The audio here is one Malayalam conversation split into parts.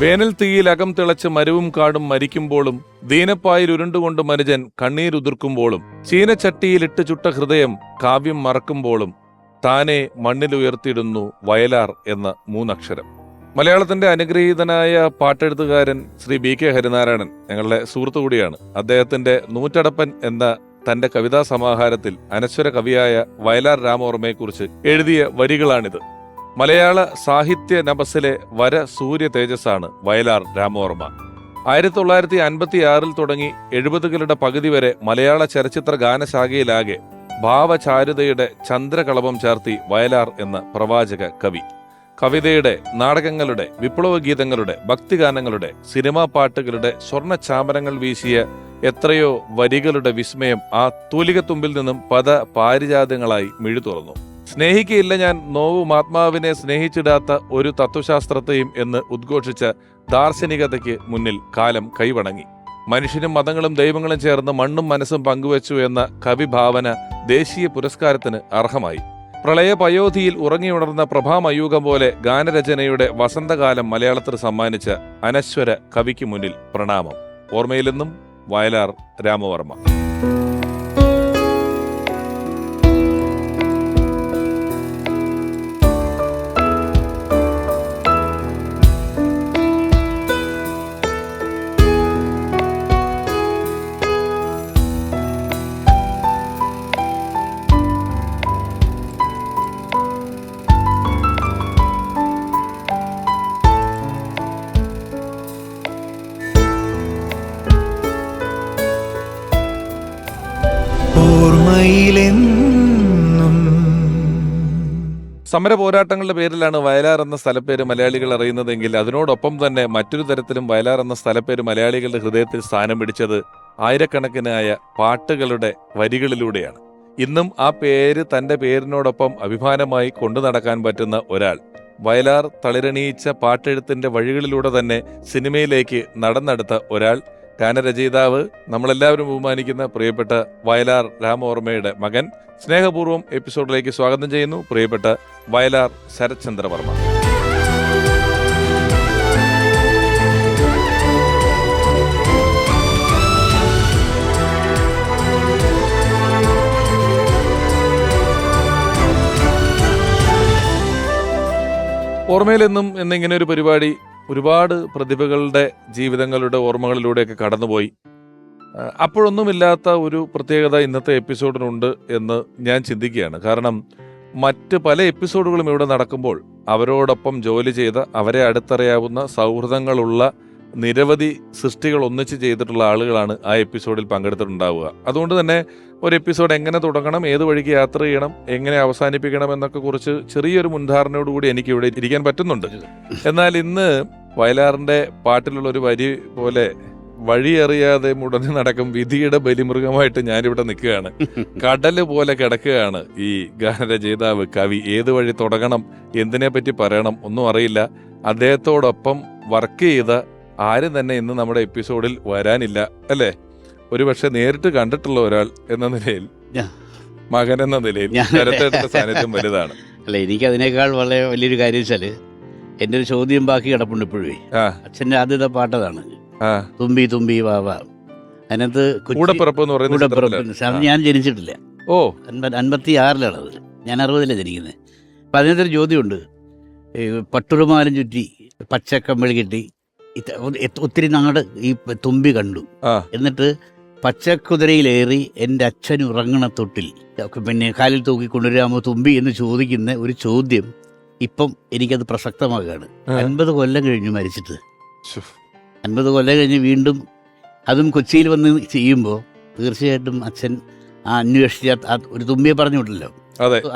വേനൽ തീയിൽ അകം തിളച്ച് മരവും കാടും മരിക്കുമ്പോഴും ദീനപ്പായിൽ ഉരുണ്ടുകൊണ്ട് മനുജൻ കണ്ണീരുതിർക്കുമ്പോഴും ചീനച്ചട്ടിയിലിട്ട് ചുട്ട ഹൃദയം കാവ്യം മറക്കുമ്പോഴും താനെ മണ്ണിലുയർത്തിയിടുന്നു വയലാർ എന്ന മൂന്നക്ഷരം. മലയാളത്തിന്റെ അനുഗ്രഹീതനായ പാട്ടെഴുത്തുകാരൻ ശ്രീ ബി കെ ഹരിനാരായണൻ ഞങ്ങളുടെ സുഹൃത്തു കൂടിയാണ്. അദ്ദേഹത്തിന്റെ നൂറ്റടപ്പൻ എന്ന തന്റെ കവിതാ സമാഹാരത്തിൽ അനശ്വര കവിയായ വയലാർ രാമവർമ്മയെക്കുറിച്ച് എഴുതിയ വരികളാണിത്. മലയാള സാഹിത്യ നഭസിലെ വര സൂര്യ തേജസ്സാണ് വയലാർ രാമവർമ്മ. 1956 തുടങ്ങി 70കളുടെ പകുതി വരെ മലയാള ചലച്ചിത്ര ഗാനശാഖയിലാകെ ഭാവചാരുതയുടെ ചന്ദ്രകളഭം ചാർത്തി വയലാർ എന്ന പ്രവാചക കവി. കവിതയുടെ, നാടകങ്ങളുടെ, വിപ്ലവ ഗീതങ്ങളുടെ, ഭക്തിഗാനങ്ങളുടെ, സിനിമാ പാട്ടുകളുടെ സ്വർണ്ണ ചാമരങ്ങൾ വീശിയ എത്രയോ വരികളുടെ വിസ്മയം ആ തൂലികത്തുമ്പിൽ നിന്നും പദ പാരിജാതങ്ങളായി മിഴി തുറന്നു. സ്നേഹിക്കയില്ല ഞാൻ നോവും ആത്മാവിനെ സ്നേഹിച്ചിടാത്ത ഒരു തത്വശാസ്ത്രത്തെയും എന്ന് ഉദ്ഘോഷിച്ച ദാർശനികതയ്ക്ക് മുന്നിൽ കാലം കൈവണങ്ങി. മനുഷ്യനും മതങ്ങളും ദൈവങ്ങളും ചേർന്ന് മണ്ണും മനസ്സും പങ്കുവച്ചു എന്ന കവിഭാവന ദേശീയ പുരസ്കാരത്തിന് അർഹമായി. പ്രളയ പയോധിയിൽ ഉറങ്ങിയുണർന്ന പ്രഭാമയൂകം പോലെ ഗാനരചനയുടെ വസന്തകാലം മലയാളത്തിന് സമ്മാനിച്ച അനശ്വര കവിക്ക് മുന്നിൽ പ്രണാമം. ഓർമ്മയിൽ നിന്നും വയലാർ രാമവർമ്മ. സമര പോരാട്ടങ്ങളുടെ പേരിലാണ് വയലാർ എന്ന സ്ഥലപ്പേര് മലയാളികൾ അറിയുന്നതെങ്കിൽ അതിനോടൊപ്പം തന്നെ മറ്റൊരു തരത്തിലും വയലാർ എന്ന സ്ഥലപ്പേര് മലയാളികളുടെ ഹൃദയത്തിൽ സ്ഥാനം പിടിച്ചത് ആയിരക്കണക്കിനായ പാട്ടുകളുടെ വരികളിലൂടെയാണ്. ഇന്നും ആ പേര് തന്റെ പേരിനോടൊപ്പം അഭിമാനമായി കൊണ്ടു നടക്കാൻ പറ്റുന്ന ഒരാൾ വയലാർ തളിരണിയിച്ച പാട്ടെഴുത്തിന്റെ വഴികളിലൂടെ തന്നെ സിനിമയിലേക്ക് നടന്നെടുത്ത ഒരാൾ, ഗാനരചയിതാവ്, നമ്മളെല്ലാവരും ബഹുമാനിക്കുന്ന പ്രിയപ്പെട്ട വയലാർ രാമവർമ്മയുടെ മകൻ. സ്നേഹപൂർവ്വം എപ്പിസോഡിലേക്ക് സ്വാഗതം ചെയ്യുന്നു പ്രിയപ്പെട്ട വയലാർ ശരത്ചന്ദ്ര വർമ്മ. ഓർമ്മയിലെന്നും എന്നിങ്ങനെ ഒരു പരിപാടി ഒരുപാട് പ്രതിഭകളുടെ ജീവിതങ്ങളുടെ ഓർമ്മകളിലൂടെയൊക്കെ കടന്നുപോയി. അപ്പോഴൊന്നുമില്ലാത്ത ഒരു പ്രത്യേകത ഇന്നത്തെ എപ്പിസോഡിനുണ്ട് എന്ന് ഞാൻ ചിന്തിക്കുകയാണ്. കാരണം മറ്റ് പല എപ്പിസോഡുകളും ഇവിടെ നടക്കുമ്പോൾ അവരോടൊപ്പം ജോലി ചെയ്ത, അവരെ അടുത്തറിയാവുന്ന സൗഹൃദങ്ങളുള്ള നിരവധി സൃഷ്ടികൾ ഒന്നിച്ച് ചെയ്തിട്ടുള്ള ആളുകളാണ് ആ എപ്പിസോഡിൽ പങ്കെടുത്തിട്ടുണ്ടാവുക. അതുകൊണ്ട് തന്നെ ഒരു എപ്പിസോഡ് എങ്ങനെ തുടങ്ങണം, ഏത് വഴിക്ക് യാത്ര ചെയ്യണം, എങ്ങനെ അവസാനിപ്പിക്കണം എന്നൊക്കെ കുറിച്ച് ചെറിയൊരു മുൻധാരണയോടുകൂടി എനിക്ക് ഇവിടെ ഇരിക്കാൻ പറ്റുന്നുണ്ട്. എന്നാൽ ഇന്ന് വയലാറിന്റെ പാട്ടിലുള്ള ഒരു വരി പോലെ വഴിയറിയാതെ മുടങ്ങി നടക്കും വിധിയുടെ ബലിമൃഗമായിട്ട് ഞാനിവിടെ നിൽക്കുകയാണ്. കടല് പോലെ കിടക്കുകയാണ് ഈ ഗാനരചയിതാവ്, കവി. ഏത് വഴി തുടങ്ങണം, എന്തിനെ പറ്റി പറയണം ഒന്നും അറിയില്ല. അദ്ദേഹത്തോടൊപ്പം വർക്ക് ചെയ്ത ആരും തന്നെ ഇന്ന് നമ്മുടെ എപ്പിസോഡിൽ വരാനില്ല, അല്ലേ? ഒരുപക്ഷെ നേരിട്ട് കണ്ടിട്ടുള്ള ഒരാൾ എന്ന നിലയിൽ, മകൻ എന്ന നിലയിൽ ശരത്തേട്ടന്റെ സാന്നിധ്യം വലുതാണ്. അല്ല, എനിക്ക് അതിനേക്കാൾ വളരെ വലിയൊരു കാര്യം വെച്ചാല് എന്റെ ഒരു ചോദ്യം ബാക്കി കിടപ്പുണ്ട് ഇപ്പോഴേ. അച്ഛന്റെ ആദ്യത്തെ പാട്ടതാണ് തുമ്പി തുമ്പി വാവ. അതിനകത്ത് അത് ഞാൻ ജനിച്ചിട്ടില്ല. 56-ലാണത്, ഞാൻ 60-ലാണ് ജനിക്കുന്നത്. അപ്പം അതിനകത്തൊരു ചോദ്യമുണ്ട്. പട്ടുറുമാലും ചുറ്റി പച്ചക്കമ്പിളി കെട്ടി ഒത്തിരി നാട് ഈ തുമ്പി കണ്ടു, എന്നിട്ട് പച്ചക്കുതിരയിലേറി എൻ്റെ അച്ഛൻ ഉറങ്ങണ തൊട്ടിൽ പിന്നെ കാലിൽ തൂക്കിക്കൊണ്ടുവരാമോ തുമ്പി എന്ന് ചോദിക്കുന്ന ഒരു ചോദ്യം ഇപ്പം എനിക്കത് പ്രസക്തമാകുകയാണ്. 50 കൊല്ലം കഴിഞ്ഞു മരിച്ചിട്ട്. 50 കൊല്ലം കഴിഞ്ഞ് വീണ്ടും അതും കൊച്ചിയിൽ വന്ന് ചെയ്യുമ്പോൾ തീർച്ചയായിട്ടും അച്ഛൻ ആ അന്വേഷിച്ച ഒരു തുമ്പിയെ പറഞ്ഞു വിട്ടല്ലോ,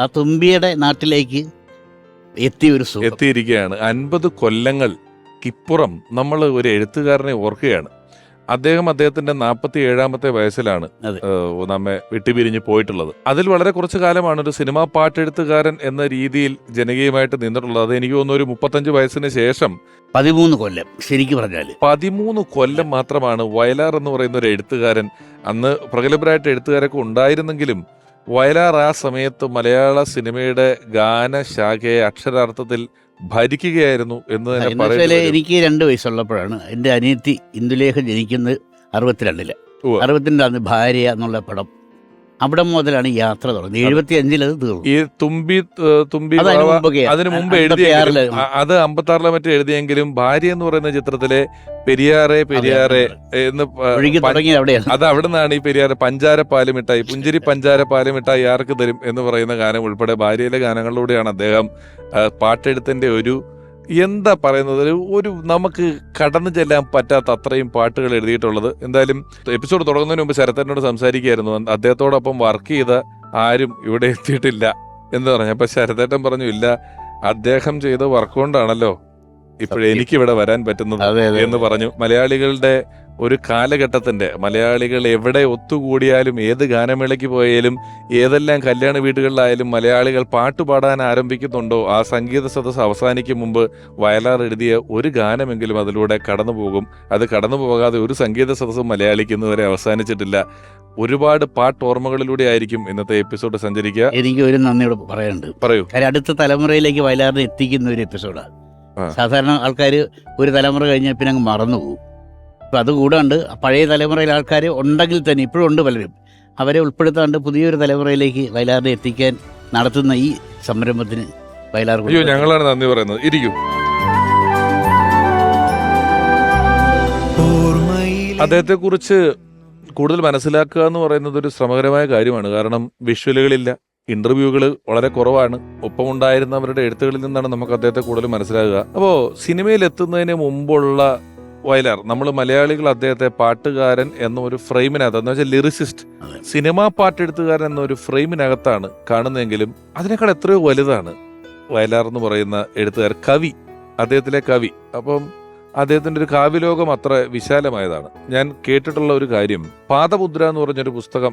ആ തുമ്പിയുടെ നാട്ടിലേക്ക് എത്തിയിരിക്കുകയാണ്. 50 കൊല്ലങ്ങൾക്കിപ്പുറം നമ്മൾ ഒരു എഴുത്തുകാരനെ ഓർക്കുകയാണ്. അദ്ദേഹത്തിന്റെ 47-ാമത്തെ വയസ്സിലാണ് നമ്മെ വിട്ടുപിരിഞ്ഞ് പോയിട്ടുള്ളത്. അതിൽ വളരെ കുറച്ചു കാലമാണ് ഒരു സിനിമാ പാട്ടെഴുത്തുകാരൻ എന്ന രീതിയിൽ ജനകീയമായിട്ട് നിന്നിട്ടുള്ളത്. അത് എനിക്ക് തോന്നുന്നു ഒരു 35 വയസ്സിന് ശേഷം 13 കൊല്ലം ശരിക്കും പറഞ്ഞാൽ 13 കൊല്ലം മാത്രമാണ് വയലാർ എന്ന് പറയുന്ന ഒരു എഴുത്തുകാരൻ. അന്ന് പ്രഗത്ഭരായിട്ട് എഴുത്തുകാരൊക്കെ ഉണ്ടായിരുന്നെങ്കിലും വയലാർ ആ സമയത്ത് മലയാള സിനിമയുടെ ഗാനശാഖയെ അക്ഷരാർത്ഥത്തിൽ ഭരിക്കുകയായിരുന്നു എന്ന് തന്നെ എന്ന് വെച്ചാൽ പറയുന്നത്. എനിക്ക് 2 വയസ്സുള്ളപ്പോഴാണ് എൻ്റെ അനിയത്തി ഇന്ദുലേഖ ജനിക്കുന്നത് 62-ല്. 62 അന്ന് ഭാര്യ എന്നുള്ള പടം അവിടെ മുതലാണ് ഈ യാത്ര തുടങ്ങുന്നത്. 75-ൽ അത് തീർന്നു. ഈ തുമ്പി അതിനു മുമ്പ് 56-ല് അത് 56-ലെ മറ്റേ എഴുതിയെങ്കിലും ഭാര്യ എന്ന് പറയുന്ന ചിത്രത്തിലെ പെരിയാറെ എന്ന് ഒഴുകി തുടങ്ങിയത് അവിടെയാണ്. അത് അവിടെ നിന്നാണ് ഈ പെരിയാറെ പഞ്ചാര പാലുമിട്ടായി പുഞ്ചിരി പഞ്ചാര പാലുമിട്ടായി ആർക്ക് തരും എന്ന് പറയുന്ന ഗാനം ഉൾപ്പെടെ ഭാര്യയിലെ ഗാനങ്ങളിലൂടെയാണ് അദ്ദേഹം പാട്ടെഴുത്തിന്റെ ഒരു എന്താ പറയുന്നത് ഒരു നമുക്ക് കടന്നു ചെല്ലാൻ പറ്റാത്ത അത്രയും പാട്ടുകൾ എഴുതിയിട്ടുള്ളത്. എന്തായാലും എപ്പിസോഡ് തുടങ്ങുന്നതിന് മുമ്പ് ശരത്തേട്ടനോട് സംസാരിക്കുകയായിരുന്നു, അദ്ദേഹത്തോടൊപ്പം വർക്ക് ചെയ്ത ആരും ഇവിടെ എത്തിയിട്ടില്ല എന്ന് പറഞ്ഞു. അപ്പൊ ശരത്തേട്ടൻ പറഞ്ഞു, ഇല്ല, അദ്ദേഹം ചെയ്ത വർക്ക് കൊണ്ടാണല്ലോ ഇപ്പോഴെനിക്കിവിടെ വരാൻ പറ്റുന്നത് എന്ന് പറഞ്ഞു. മലയാളികളുടെ ഒരു കാലഘട്ടത്തിന്റെ, മലയാളികൾ എവിടെ ഒത്തുകൂടിയാലും, ഏത് ഗാനമേളയ്ക്ക് പോയാലും, ഏതെല്ലാം കല്യാണ വീടുകളിലായാലും മലയാളികൾ പാട്ടുപാടാൻ ആരംഭിക്കുന്നുണ്ടോ ആ സംഗീത സദസ്സ് അവസാനിക്കും മുമ്പ് വയലാർ എഴുതിയ ഒരു ഗാനമെങ്കിലും അതിലൂടെ കടന്നു പോകും. അത് കടന്നു പോകാതെ ഒരു സംഗീത സദസ്സും മലയാളിക്ക് ഇന്നുവരെ അവസാനിച്ചിട്ടില്ല. ഒരുപാട് പാട്ടോർമ്മകളിലൂടെ ആയിരിക്കും ഇന്നത്തെ എപ്പിസോഡ് സഞ്ചരിക്കുക. എനിക്ക് ഒരു നന്ദിയോട് പറയാനുണ്ട്. പറയൂ. കാര്യം അടുത്ത തലമുറയിലേക്ക് വയലാറിനെ എത്തിക്കുന്ന ഒരു എപ്പിസോഡാണ്. സാധാരണ ആൾക്കാർ ഒരു തലമുറ കഴിഞ്ഞാൽ പിന്നെ അങ്ങ് മറന്നുപോകും. അപ്പം അതുകൂടാണ്ട് പഴയ തലമുറയിലെ ആൾക്കാർ ഉണ്ടെങ്കിൽ തന്നെ, ഇപ്പോഴും ഉണ്ട് പലരും, അവരെ ഉൾപ്പെടുത്താണ്ട് പുതിയൊരു തലമുറയിലേക്ക് വയലാറിനെ എത്തിക്കാൻ നടത്തുന്ന ഈ സംരംഭത്തിന് വയലാർ ഞങ്ങളാണ് നന്ദി പറയുന്നത്. ഇരിക്കും. അദ്ദേഹത്തെ കുറിച്ച് കൂടുതൽ മനസ്സിലാക്കുക എന്ന് പറയുന്നത് ഒരു ശ്രമകരമായ കാര്യമാണ്. കാരണം വിഷ്വലുകളില്ല, ഇന്റർവ്യൂകൾ വളരെ കുറവാണ്. ഒപ്പമുണ്ടായിരുന്നവരുടെ എഴുത്തുകളിൽ നിന്നാണ് നമുക്ക് അദ്ദേഹത്തെ കൂടുതൽ മനസ്സിലാകുക. അപ്പോൾ സിനിമയിൽ എത്തുന്നതിന് മുമ്പുള്ള വയലാർ, നമ്മൾ മലയാളികൾ അദ്ദേഹത്തെ പാട്ടുകാരൻ എന്ന ഒരു ഫ്രെയിമിനകത്ത്, എന്ന് വെച്ചാൽ ലിറിസിസ്റ്റ്, സിനിമാ പാട്ടെഴുത്തുകാരൻ എന്ന ഒരു ഫ്രെയിമിനകത്താണ് കാണുന്നതെങ്കിലും അതിനേക്കാൾ എത്രയോ വലുതാണ് വയലാർ എന്ന് പറയുന്ന എഴുത്തുകാരൻ, കവി, അദ്ദേഹത്തിലെ കവി. അപ്പം അദ്ദേഹത്തിന്റെ ഒരു കാവ്യലോകം അത്ര വിശാലമായതാണ്. ഞാൻ കേട്ടിട്ടുള്ള ഒരു കാര്യം, പാദമുദ്ര എന്ന് പറഞ്ഞൊരു പുസ്തകം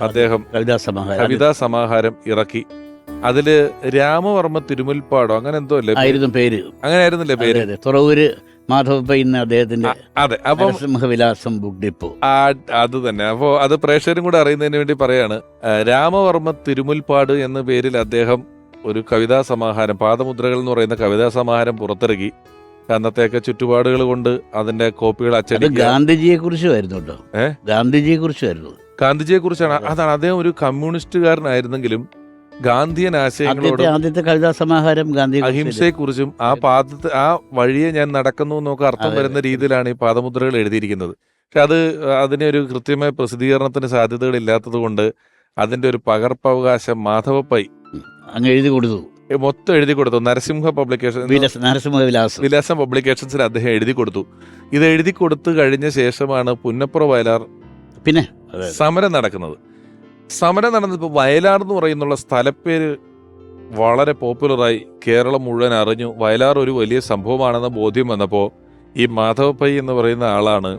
അദ്ദേഹം കവിതാ സമാഹാരം ഇറക്കി. അതില് രാമവർമ്മ തിരുമുൽപ്പാടോ അങ്ങനെ എന്തോ അല്ലേ പേര്, അങ്ങനെ ആയിരുന്നില്ലേ പേര്? തുറവൂര് മാധവപ്പ ഇന്ന് അദ്ദേഹത്തിന്റെ. അതെ, അപ്പം സിംഹവിലാസം ബുക്ക് ഡിപ്പോ അത് തന്നെ. അപ്പോ അത് പ്രേക്ഷകരും കൂടെ അറിയുന്നതിന് വേണ്ടി പറയാണ്, രാമവർമ്മ തിരുമുൽപ്പാട് എന്ന പേരിൽ അദ്ദേഹം ഒരു കവിതാ സമാഹാരം, പാദമുദ്രകൾ എന്ന് പറയുന്ന കവിതാ സമാഹാരം പുറത്തിറക്കി. അന്നത്തെയൊക്കെ ചുറ്റുപാടുകൾ കൊണ്ട് അതിന്റെ കോപ്പികൾ അച്ചടിക്കുക. ഗാന്ധിജിയെ കുറിച്ചുമായിരുന്നു കേട്ടോ. ഗാന്ധിജിയെ കുറിച്ചായിരുന്നു. ഗാന്ധിജിയെ കുറിച്ചാണ്. അതാണ്, അദ്ദേഹം ഒരു കമ്മ്യൂണിസ്റ്റുകാരനായിരുന്നെങ്കിലും ഗാന്ധിയൻ ആശയങ്ങളോട്, ആദ്യത്തെ കവിതാ സമാഹാരം ഗാന്ധി അഹിംസയെ കുറിച്ചും ആ വഴിയെ ഞാൻ നടക്കുന്നു എന്നൊക്കെ അർത്ഥം വരുന്ന രീതിയിലാണ് ഈ പാദമുദ്രകൾ എഴുതിയിരിക്കുന്നത്. പക്ഷെ അതിനെ ഒരു കൃത്യമായ പ്രസിദ്ധീകരണത്തിന് സാധ്യതകൾ ഇല്ലാത്തത് കൊണ്ട് അതിന്റെ ഒരു പകർപ്പവകാശം മാധവ പൈ അങ്ങ് എഴുതി കൊടുത്തു, മൊത്തം എഴുതി കൊടുത്തു. നരസിംഹ വിലാസം പബ്ലിക്കേഷൻസിൽ അദ്ദേഹം എഴുതി കൊടുത്തു. ഇത് എഴുതി കൊടുത്തു കഴിഞ്ഞ ശേഷമാണ് പുന്നപ്ര വയലാർ പിന്നെ സമരം നടക്കുന്നത്. സമരം നടന്നപ്പോൾ വയലാർ എന്ന് പറയുന്നുള്ള സ്ഥലപ്പേര് വളരെ പോപ്പുലറായി, കേരളം മുഴുവൻ അറിഞ്ഞു. വയലാർ ഒരു വലിയ സംഭവമാണെന്ന ബോധ്യം വന്നപ്പോൾ ഈ മാധവ പൈ എന്ന് പറയുന്ന ആളാണ്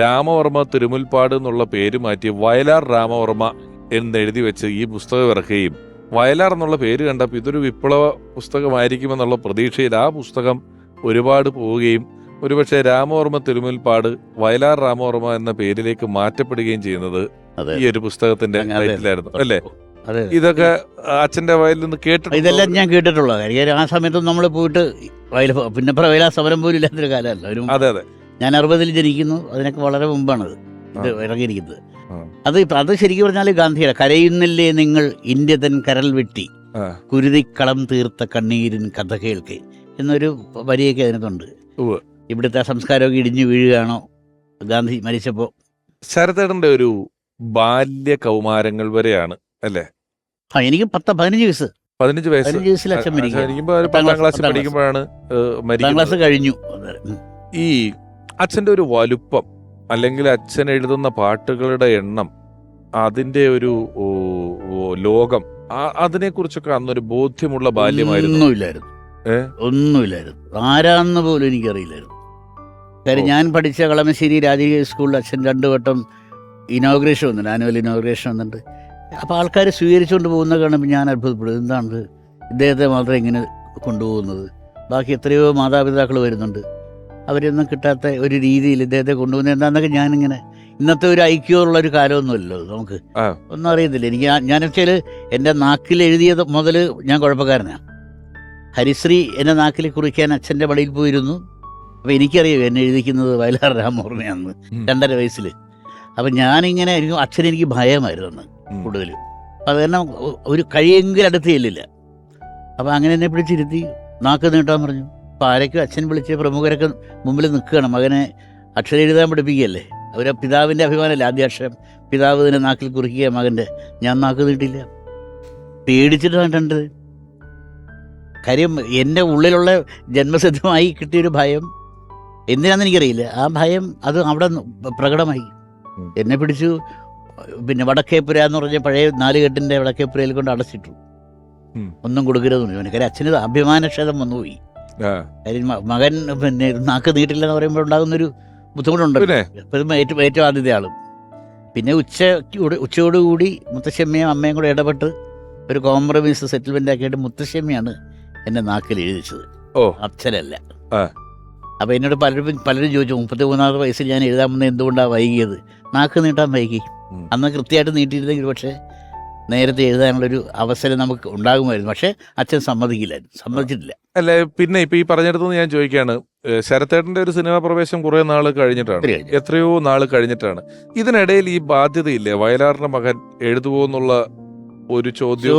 രാമവർമ്മ തിരുമുൽപ്പാട് എന്നുള്ള പേര് മാറ്റി വയലാർ രാമവർമ്മ എന്നെഴുതി വെച്ച് ഈ പുസ്തകം ഇറക്കുകയും, വയലാർ എന്നുള്ള പേര് കണ്ടപ്പോൾ ഇതൊരു വിപ്ലവ പുസ്തകമായിരിക്കുമെന്നുള്ള പ്രതീക്ഷയിൽ ആ പുസ്തകം ഒരുപാട് പോവുകയും ഒരുപക്ഷെ രാമവർമ്മ തിരുമുൽപ്പാട് വയലാർ രാമവർമ്മ എന്ന പേരിലേക്ക് മാറ്റപ്പെടുകയും ചെയ്യുന്നത് ഈ ഒരു പുസ്തകത്തിന്റെ ടൈറ്റിലായിരുന്നു അല്ലേ? ഇതൊക്കെ അച്ഛന്റെ വയലിൽ നിന്ന് കേട്ടിട്ടുണ്ട്. ഇതെല്ലാം ഞാൻ കേട്ടിട്ടുള്ള കാര്യം. ആ സമയത്തൊന്നും നമ്മൾ പോയിട്ട് പുന്നപ്ര വയലാർ സമരം പോലും ഇല്ലാത്തൊരു കാലമല്ല. അതെ അതെ, ഞാൻ 60-ൽ ജനിക്കുന്നു, അതിനൊക്കെ വളരെ മുമ്പാണത് ഇത് ഇറങ്ങിയിരിക്കുന്നത്. അത് ശരിക്കും പറഞ്ഞാൽ ഗാന്ധിയുടെ കരയുന്നില്ലേ നിങ്ങൾ ഇന്ത്യ തൻ കരൽ വെട്ടി കുരുതിക്കളം തീർത്ത കണ്ണീരിൻ കഥ കേൾക്കെ എന്നൊരു വരിയൊക്കെ അതിനകത്തുണ്ട്. ഇവിടുത്തെ സംസ്കാരമൊക്കെ ഇടിഞ്ഞു വീഴുകയാണോ ഗാന്ധി മരിച്ചപ്പോ? ശരത്തേടന്റെ ഒരു ബാല്യ കൗമാരങ്ങൾ വരെയാണ് അല്ലേ? എനിക്ക് 15 വയസ്സിൽ അച്ഛൻ മരിക്കും. 10ാം ക്ലാസ്സിൽ പഠിക്കുമ്പോഴാണ് ക്ലാസ് കഴിഞ്ഞു. ഈ അച്ഛന്റെ ഒരു വലുപ്പം, അല്ലെങ്കിൽ അച്ഛൻ എഴുതുന്ന പാട്ടുകളുടെ എണ്ണം, അതിന്റെ ഒരു ലോകം, അതിനെ കുറിച്ചൊക്കെ അന്നൊരു ബോധ്യമുള്ള ബാല്യമായിരുന്നു? ഒന്നുമില്ലായിരുന്നു. ആരാന്ന് പോലും എനിക്കറിയില്ലായിരുന്നു. കാര്യം ഞാൻ പഠിച്ച കളമശ്ശേരി രാജകീയ സ്കൂളിൽ അച്ഛൻ 2 വട്ടം ഇനോഗ്രേഷൻ വന്നിട്ടുണ്ട്, ആനുവൽ ഇനോഗ്രേഷൻ വന്നിട്ടുണ്ട്. അപ്പോൾ ആൾക്കാർ സ്വീകരിച്ചുകൊണ്ട് പോകുന്ന കാണുമ്പോൾ ഞാൻ അത്ഭുതപ്പെടും. എന്താണ് ഇദ്ദേഹത്തെ മാത്രം ഇങ്ങനെ കൊണ്ടുപോകുന്നത്? ബാക്കി എത്രയോ മാതാപിതാക്കൾ വരുന്നുണ്ട്, അവരൊന്നും കിട്ടാത്ത ഒരു രീതിയിൽ ഇദ്ദേഹത്തെ കൊണ്ടുപോകുന്നത് എന്താണെന്നൊക്കെ ഞാനിങ്ങനെ, ഇന്നത്തെ ഒരു ഐക്യമുള്ളൊരു കാലമൊന്നുമല്ലോ നമുക്ക്, ഒന്നും അറിയത്തില്ല. ഞാൻ വെച്ചാൽ എൻ്റെ നാക്കിൽ എഴുതിയത് മുതൽ ഞാൻ കുഴപ്പക്കാരനാണ്. ഹരിശ്രീ എന്നെ നാക്കിൽ കുറിക്കാൻ അച്ഛൻ്റെ പടിയിൽ പോയിരുന്നു. അപ്പോൾ എനിക്കറിയാം എന്നെ എഴുതിക്കുന്നത് വയലാർ രാമവർമ്മയാണെന്ന് 2.5 വയസ്സിൽ. അപ്പം ഞാനിങ്ങനെ എനിക്ക് അച്ഛനെനിക്ക് ഭയമായിരുന്നു അന്ന് കൂടുതലും. അപ്പം അത് കാരണം ഒരു കഴിയെങ്കിലും അടുത്ത് ചെല്ലില്ല. അപ്പം അങ്ങനെ എന്നെ പിടിച്ചിരുത്തി നാക്ക് നീട്ടാൻ പറഞ്ഞു. അപ്പോൾ ആരൊക്കെ അച്ഛൻ വിളിച്ച് പ്രമുഖരൊക്കെ മുമ്പിൽ നിൽക്കുകയാണ്, മകനെ അക്ഷരം എഴുതാൻ പഠിപ്പിക്കുകയല്ലേ. അവർ പിതാവിൻ്റെ അഭിമാനമല്ലേ ആദ്യാക്ഷരം. പിതാവ് തന്നെ നാക്കിൽ കുറിക്കുക മകൻ്റെ. ഞാൻ നാക്ക് നീട്ടില്ല, പേടിച്ചിട്ടാണ് കണ്ടത്. കാര്യം എൻ്റെ ഉള്ളിലുള്ള ജന്മസിദ്ധമായി കിട്ടിയൊരു ഭയം എന്തിനാണെന്ന് എനിക്കറിയില്ല. ആ ഭയം അത് അവിടെ പ്രകടമായി. എന്നെ പിടിച്ചു പിന്നെ വടക്കേപ്പുര എന്ന് പറഞ്ഞ പഴയ 4 കെട്ടിൻ്റെ വടക്കേപ്പുരയിൽ കൊണ്ട് അടച്ചിട്ടു. ഒന്നും കൊടുക്കരുതെന്ന് പറഞ്ഞു. കാര്യം അച്ഛന് അഭിമാനക്ഷതം വന്നുപോയി. കാര്യം മകൻ പിന്നെ നാക്ക് നീട്ടില്ലെന്ന് പറയുമ്പോൾ ഉണ്ടാകുന്നൊരു ബുദ്ധിമുട്ടുണ്ടല്ലോ. ഏറ്റവും ആദ്യത്തെ ആളും. പിന്നെ ഉച്ചയോടുകൂടി മുത്തശ്ശമ്മയും അമ്മയും കൂടെ ഇടപെട്ട് ഒരു കോംപ്രമൈസ് സെറ്റിൽമെൻ്റ് ആക്കിയിട്ട് മുത്തശ്ശമ്മയാണ് എന്നെ നാക്കിൽ എഴുതിച്ചത്, അച്ഛനല്ല. അപ്പോൾ എന്നോട് പലരും ചോദിച്ചു 33-ാമത്തെ വയസ്സിൽ ഞാൻ എഴുതാൻ വന്നത് എന്തുകൊണ്ടാണ് വൈകിയത്. നാക്ക് നീട്ടാൻ വൈകി. അന്ന് കൃത്യമായിട്ട് നീട്ടിയിരുന്നെങ്കിൽ പക്ഷേ നേരത്തെ എഴുതാനുള്ളൊരു അവസരം നമുക്ക് ഉണ്ടാകുമായിരുന്നു. പക്ഷേ അച്ഛൻ സമ്മതിച്ചിട്ടില്ല. അല്ലെ, പിന്നെ ഇപ്പൊ ഈ പറഞ്ഞിടത്തുനിന്ന് ഞാൻ ചോദിക്കുകയാണ്, ശരത്തേട്ടന്റെ ഒരു സിനിമാ പ്രവേശം കുറെ നാൾ കഴിഞ്ഞിട്ടാണ്, എത്രയോ നാൾ കഴിഞ്ഞിട്ടാണ്. ഇതിനിടയിൽ ഈ ബാധ്യതയില്ലേ, വയലാറിന്റെ മകൻ എഴുതുമോ എന്നുള്ള ഒരു ചോദ്യം,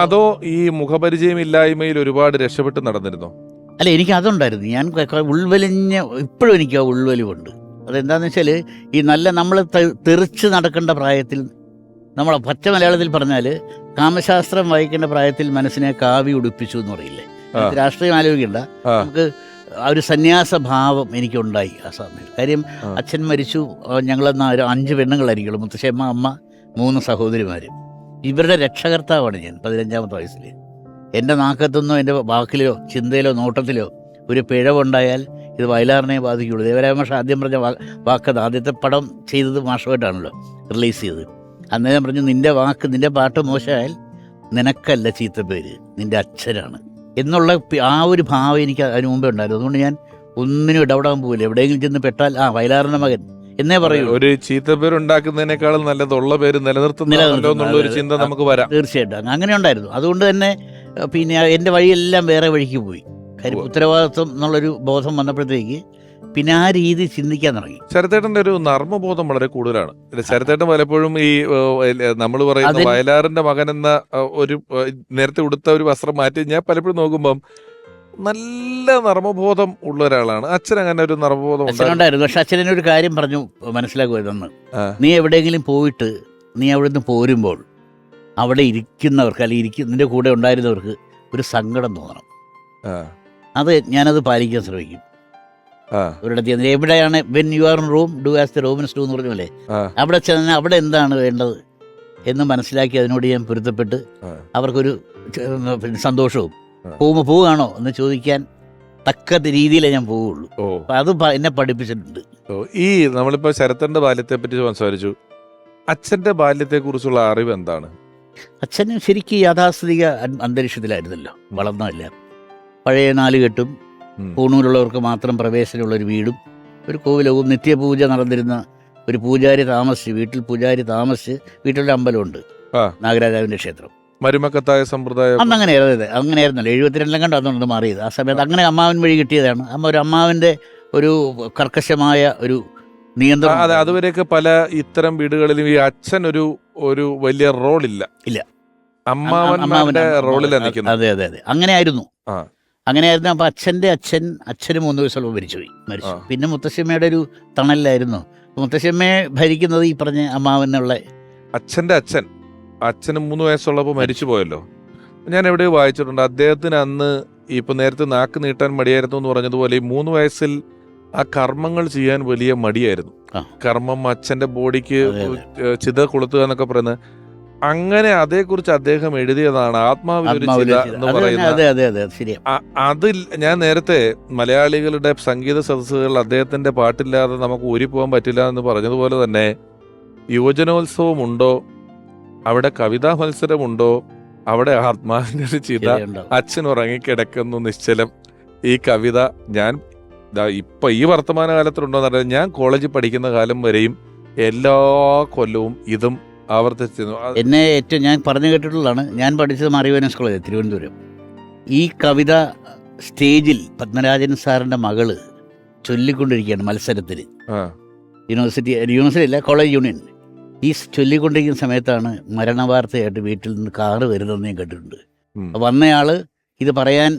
അതോ ഈ മുഖപരിചയം ഇല്ലായ്മയിൽ ഒരുപാട് രക്ഷപ്പെട്ട് നടന്നിരുന്നോ? അല്ല, എനിക്ക് അതുണ്ടായിരുന്നു. ഞാൻ ഇപ്പോഴും എനിക്ക് ആ ഉൾവലിവുണ്ട്. അതെന്താണെന്ന് വെച്ചാൽ ഈ നമ്മൾ തെറിച്ച് നടക്കേണ്ട പ്രായത്തിൽ, നമ്മൾ പച്ച മലയാളത്തിൽ പറഞ്ഞാൽ കാമശാസ്ത്രം വായിക്കേണ്ട പ്രായത്തിൽ മനസ്സിനെ കാവി ഉടുപ്പിച്ചു എന്ന് പറയില്ലേ. രാഷ്ട്രീയം ആലോചിക്കേണ്ട, നമുക്ക് ആ ഒരു സന്യാസഭാവം എനിക്കുണ്ടായി ആ സമയത്ത്. കാര്യം അച്ഛൻ മരിച്ചു, ഞങ്ങളെന്നാ ഒരു 5 പെണ്ണുങ്ങളായിരിക്കുള്ളൂ, മുത്തശ്ശമ്മ, അമ്മ, 3 സഹോദരിമാർ. ഇവരുടെ രക്ഷകർത്താവാണ് ഞാൻ 15-ാമത്തെ വയസ്സിൽ. എൻ്റെ നാക്കത്തുനിന്നോ എൻ്റെ വാക്കിലോ ചിന്തയിലോ നോട്ടത്തിലോ ഒരു പിഴവുണ്ടായാൽ ഇത് വയലാറിനെ ബാധിക്കുള്ളൂ. ദേവരായ മാഷ് ആദ്യം പറഞ്ഞ വാക്കത്, ആദ്യത്തെ പടം ചെയ്തത് മാഷുമായിട്ടാണല്ലോ റിലീസ് ചെയ്തത്. അന്നേരം പറഞ്ഞു, നിൻ്റെ പാട്ട് മോശമായാൽ നിനക്കല്ല ചീത്തപ്പേര്, നിൻ്റെ അച്ഛനാണ് എന്നുള്ള ആ ഒരു ഭാവം എനിക്ക് അതിന് മുമ്പേ ഉണ്ടായിരുന്നു. അതുകൊണ്ട് ഞാൻ ഒന്നിനും ഇടപെടാൻ പോകില്ല. എവിടെയെങ്കിലും ചെന്ന് പെട്ടാൽ വയലാറിൻ്റെ മകൻ എന്നേ പറയൂ. ഒരു ചീത്തപ്പേര് ഉണ്ടാക്കുന്നതിനേക്കാളും നല്ലതുള്ള പേര് നിലനിർത്തുന്നുള്ള ഒരു ചിന്ത നമുക്ക് വരാം. തീർച്ചയായിട്ടും അങ്ങനെ ഉണ്ടായിരുന്നു. അതുകൊണ്ട് തന്നെ പിന്നെ എൻ്റെ വഴിയെല്ലാം വേറെ വഴിക്ക് പോയി. കാര്യം ഉത്തരവാദിത്വം എന്നുള്ളൊരു ബോധം വന്നപ്പോഴത്തേക്ക് പിന്നെ ആ രീതി ചിന്തിക്കാൻ തുടങ്ങി. ശരത്തേട്ടന്റെ ഒരു നർമ്മബോധം വളരെ കൂടുതലാണ്. ശരത്തേട്ടൻ പലപ്പോഴും ഈ നമ്മൾ പറയുന്ന വയലാറിന്റെ മകൻ എന്ന ഒരു നേരത്തെ ഉടുത്ത ഒരു വസ്ത്രം മാറ്റി ഞാൻ പലപ്പോഴും നോക്കുമ്പം നല്ല നർമ്മബോധം ഉള്ള ഒരാളാണ്. അച്ഛൻ അങ്ങനെ ഒരു നർമ്മബോധം ഉണ്ടായിരുന്നു. പക്ഷെ അച്ഛനൊരു കാര്യം പറഞ്ഞു മനസ്സിലാക്കുമായിരുന്നു, നീ എവിടെയെങ്കിലും പോയിട്ട് നീ അവിടെ നിന്ന് പോരുമ്പോൾ അവിടെ ഇരിക്കുന്നവർക്ക് അല്ലെങ്കിൽ നിന്റെ കൂടെ ഉണ്ടായിരുന്നവർക്ക് ഒരു സങ്കടം തോന്നണം. അത് ഞാനത് പാലിക്കാൻ ശ്രമിക്കും. ഒരിടത്ത് എവിടെയാണ് when you are in room do as the romance do എന്ന് പറഞ്ഞല്ലേ, അവിടെ ചെന്ന് അവിടെ എന്താണ് വേണ്ടത് എന്ന് മനസ്സിലാക്കി അതിനോട് ഞാൻ പൊരുത്തപ്പെട്ട് അവർക്കൊരു സന്തോഷവും പോവുകയാണോ എന്ന് ചോദിക്കാൻ തക്ക രീതിയിലേ ഞാൻ പോവുള്ളൂ. അത് എന്നെ പഠിപ്പിച്ചിട്ടുണ്ട്. ഈ നമ്മളിപ്പോൾ ശരത്തന്റെ ബാല്യത്തെ പറ്റി സംസാരിച്ചു. അച്ഛന്റെ ബാല്യത്തെ കുറിച്ചുള്ള അറിവ് എന്താണ്? അച്ഛൻ ശരിക്കും യാഥാസ്ഥിതിക അന്തരീക്ഷത്തിലായിരുന്നല്ലോ വളർന്നതല്ല. പഴയ 4 കെട്ടും പൂണൂരുള്ളവർക്ക് മാത്രം പ്രവേശനമുള്ളൊരു വീടും ഒരു കോവിലവും നിത്യപൂജ നടന്നിരുന്ന ഒരു പൂജാരി താമസിച്ച് വീട്ടിലൊരു അമ്പലമുണ്ട്, നാഗരാജാവിന്റെ ക്ഷേത്രം. മരുമക്കത്തായ സമ്പ്രദായം അന്ന് അങ്ങനെയായിരുന്നല്ലോ. 72 കണ്ടോ അന്നുകൊണ്ട് മാറിയത്. ആ സമയത്ത് അങ്ങനെ അമ്മാവൻ വഴി കിട്ടിയതാണ്. ഒരു അമ്മാവന്റെ ഒരു കർക്കശമായ ഒരു നിയന്ത്രണം. അതെ, അതുവരെയൊക്കെ പല ഇത്തരം വീടുകളിലും ഈ അച്ഛൻ ഒരു വലിയ റോളില്ല. അമ്മാവന്റെ റോളിലാണ് നിൽക്കുന്നത്. അതെ അതെ അതെ, അങ്ങനെയായിരുന്നു. അപ്പോൾ അച്ഛന് 3 വയസ്സുള്ള മരിച്ചു. പിന്നെ മുത്തശ്ശമ്മയുടെ ഒരു തണലിലായിരുന്നു. മുത്തശ്ശമ്മയെ ഭരിക്കുന്നത് ഈ പറഞ്ഞ അമ്മാവനുള്ള അച്ഛന് 3 വയസ്സുള്ളപ്പോൾ മരിച്ചു പോയല്ലോ. ഞാൻ എവിടെയോ വായിച്ചിട്ടുണ്ട്, അദ്ദേഹത്തിന് അന്ന് ഇപ്പൊ നേരത്തെ നാക്ക് നീട്ടാൻ മടിയായിരുന്നു എന്ന് പറഞ്ഞതുപോലെ ഈ 3 വയസ്സിൽ ആ കർമ്മങ്ങൾ ചെയ്യാൻ വലിയ മടിയായിരുന്നു. കർമ്മം അച്ഛന്റെ ബോഡിക്ക് ചിത കൊളുത്തുക എന്നൊക്കെ പറയുന്നത്. അങ്ങനെ അതേക്കുറിച്ച് അദ്ദേഹം എഴുതിയതാണ് ആത്മാവിൽ എന്ന് പറയുന്നത്. അതിൽ ഞാൻ നേരത്തെ മലയാളികളുടെ സംഗീത സദസ്സുകളിൽ അദ്ദേഹത്തിന്റെ പാട്ടില്ലാതെ നമുക്ക് ഊരിപ്പോകാൻ പറ്റില്ല എന്ന് പറഞ്ഞതുപോലെ തന്നെ യുവജനോത്സവമുണ്ടോ, അവിടെ കവിതാ മത്സരമുണ്ടോ, അവിടെ ആത്മാവിന്റെ ചിത, അച്ഛൻ ഉറങ്ങിക്കിടക്കുന്നു നിശ്ചലം. ഈ കവിത ഞാൻ ഇപ്പൊ ഈ വർത്തമാന കാലത്തിലുണ്ടോന്ന് അറിയാം. ഞാൻ കോളേജിൽ പഠിക്കുന്ന കാലം വരെയും എല്ലാ കൊല്ലവും ഇതും ആവർത്തിച്ചിരുന്നു. എന്നെ ഏറ്റവും ഞാൻ പറഞ്ഞു കേട്ടിട്ടുള്ളതാണ്. ഞാൻ പഠിച്ചത് മാറി വൈനസ് കോളേജ് തിരുവനന്തപുരം. ഈ കവിത സ്റ്റേജിൽ പത്മരാജൻ സാറിൻ്റെ മകള് ചൊല്ലിക്കൊണ്ടിരിക്കുകയാണ് മത്സരത്തിന്. യൂണിവേഴ്സിറ്റി അല്ല, കോളേജ് യൂണിയൻ. ഈ ചൊല്ലിക്കൊണ്ടിരിക്കുന്ന സമയത്താണ് മരണവാർത്തയായിട്ട് വീട്ടിൽ നിന്ന് കാറ് വരുന്നതെന്ന് ഞാൻ കേട്ടിട്ടുണ്ട്. വന്നയാൾ ഇത് പറയാൻ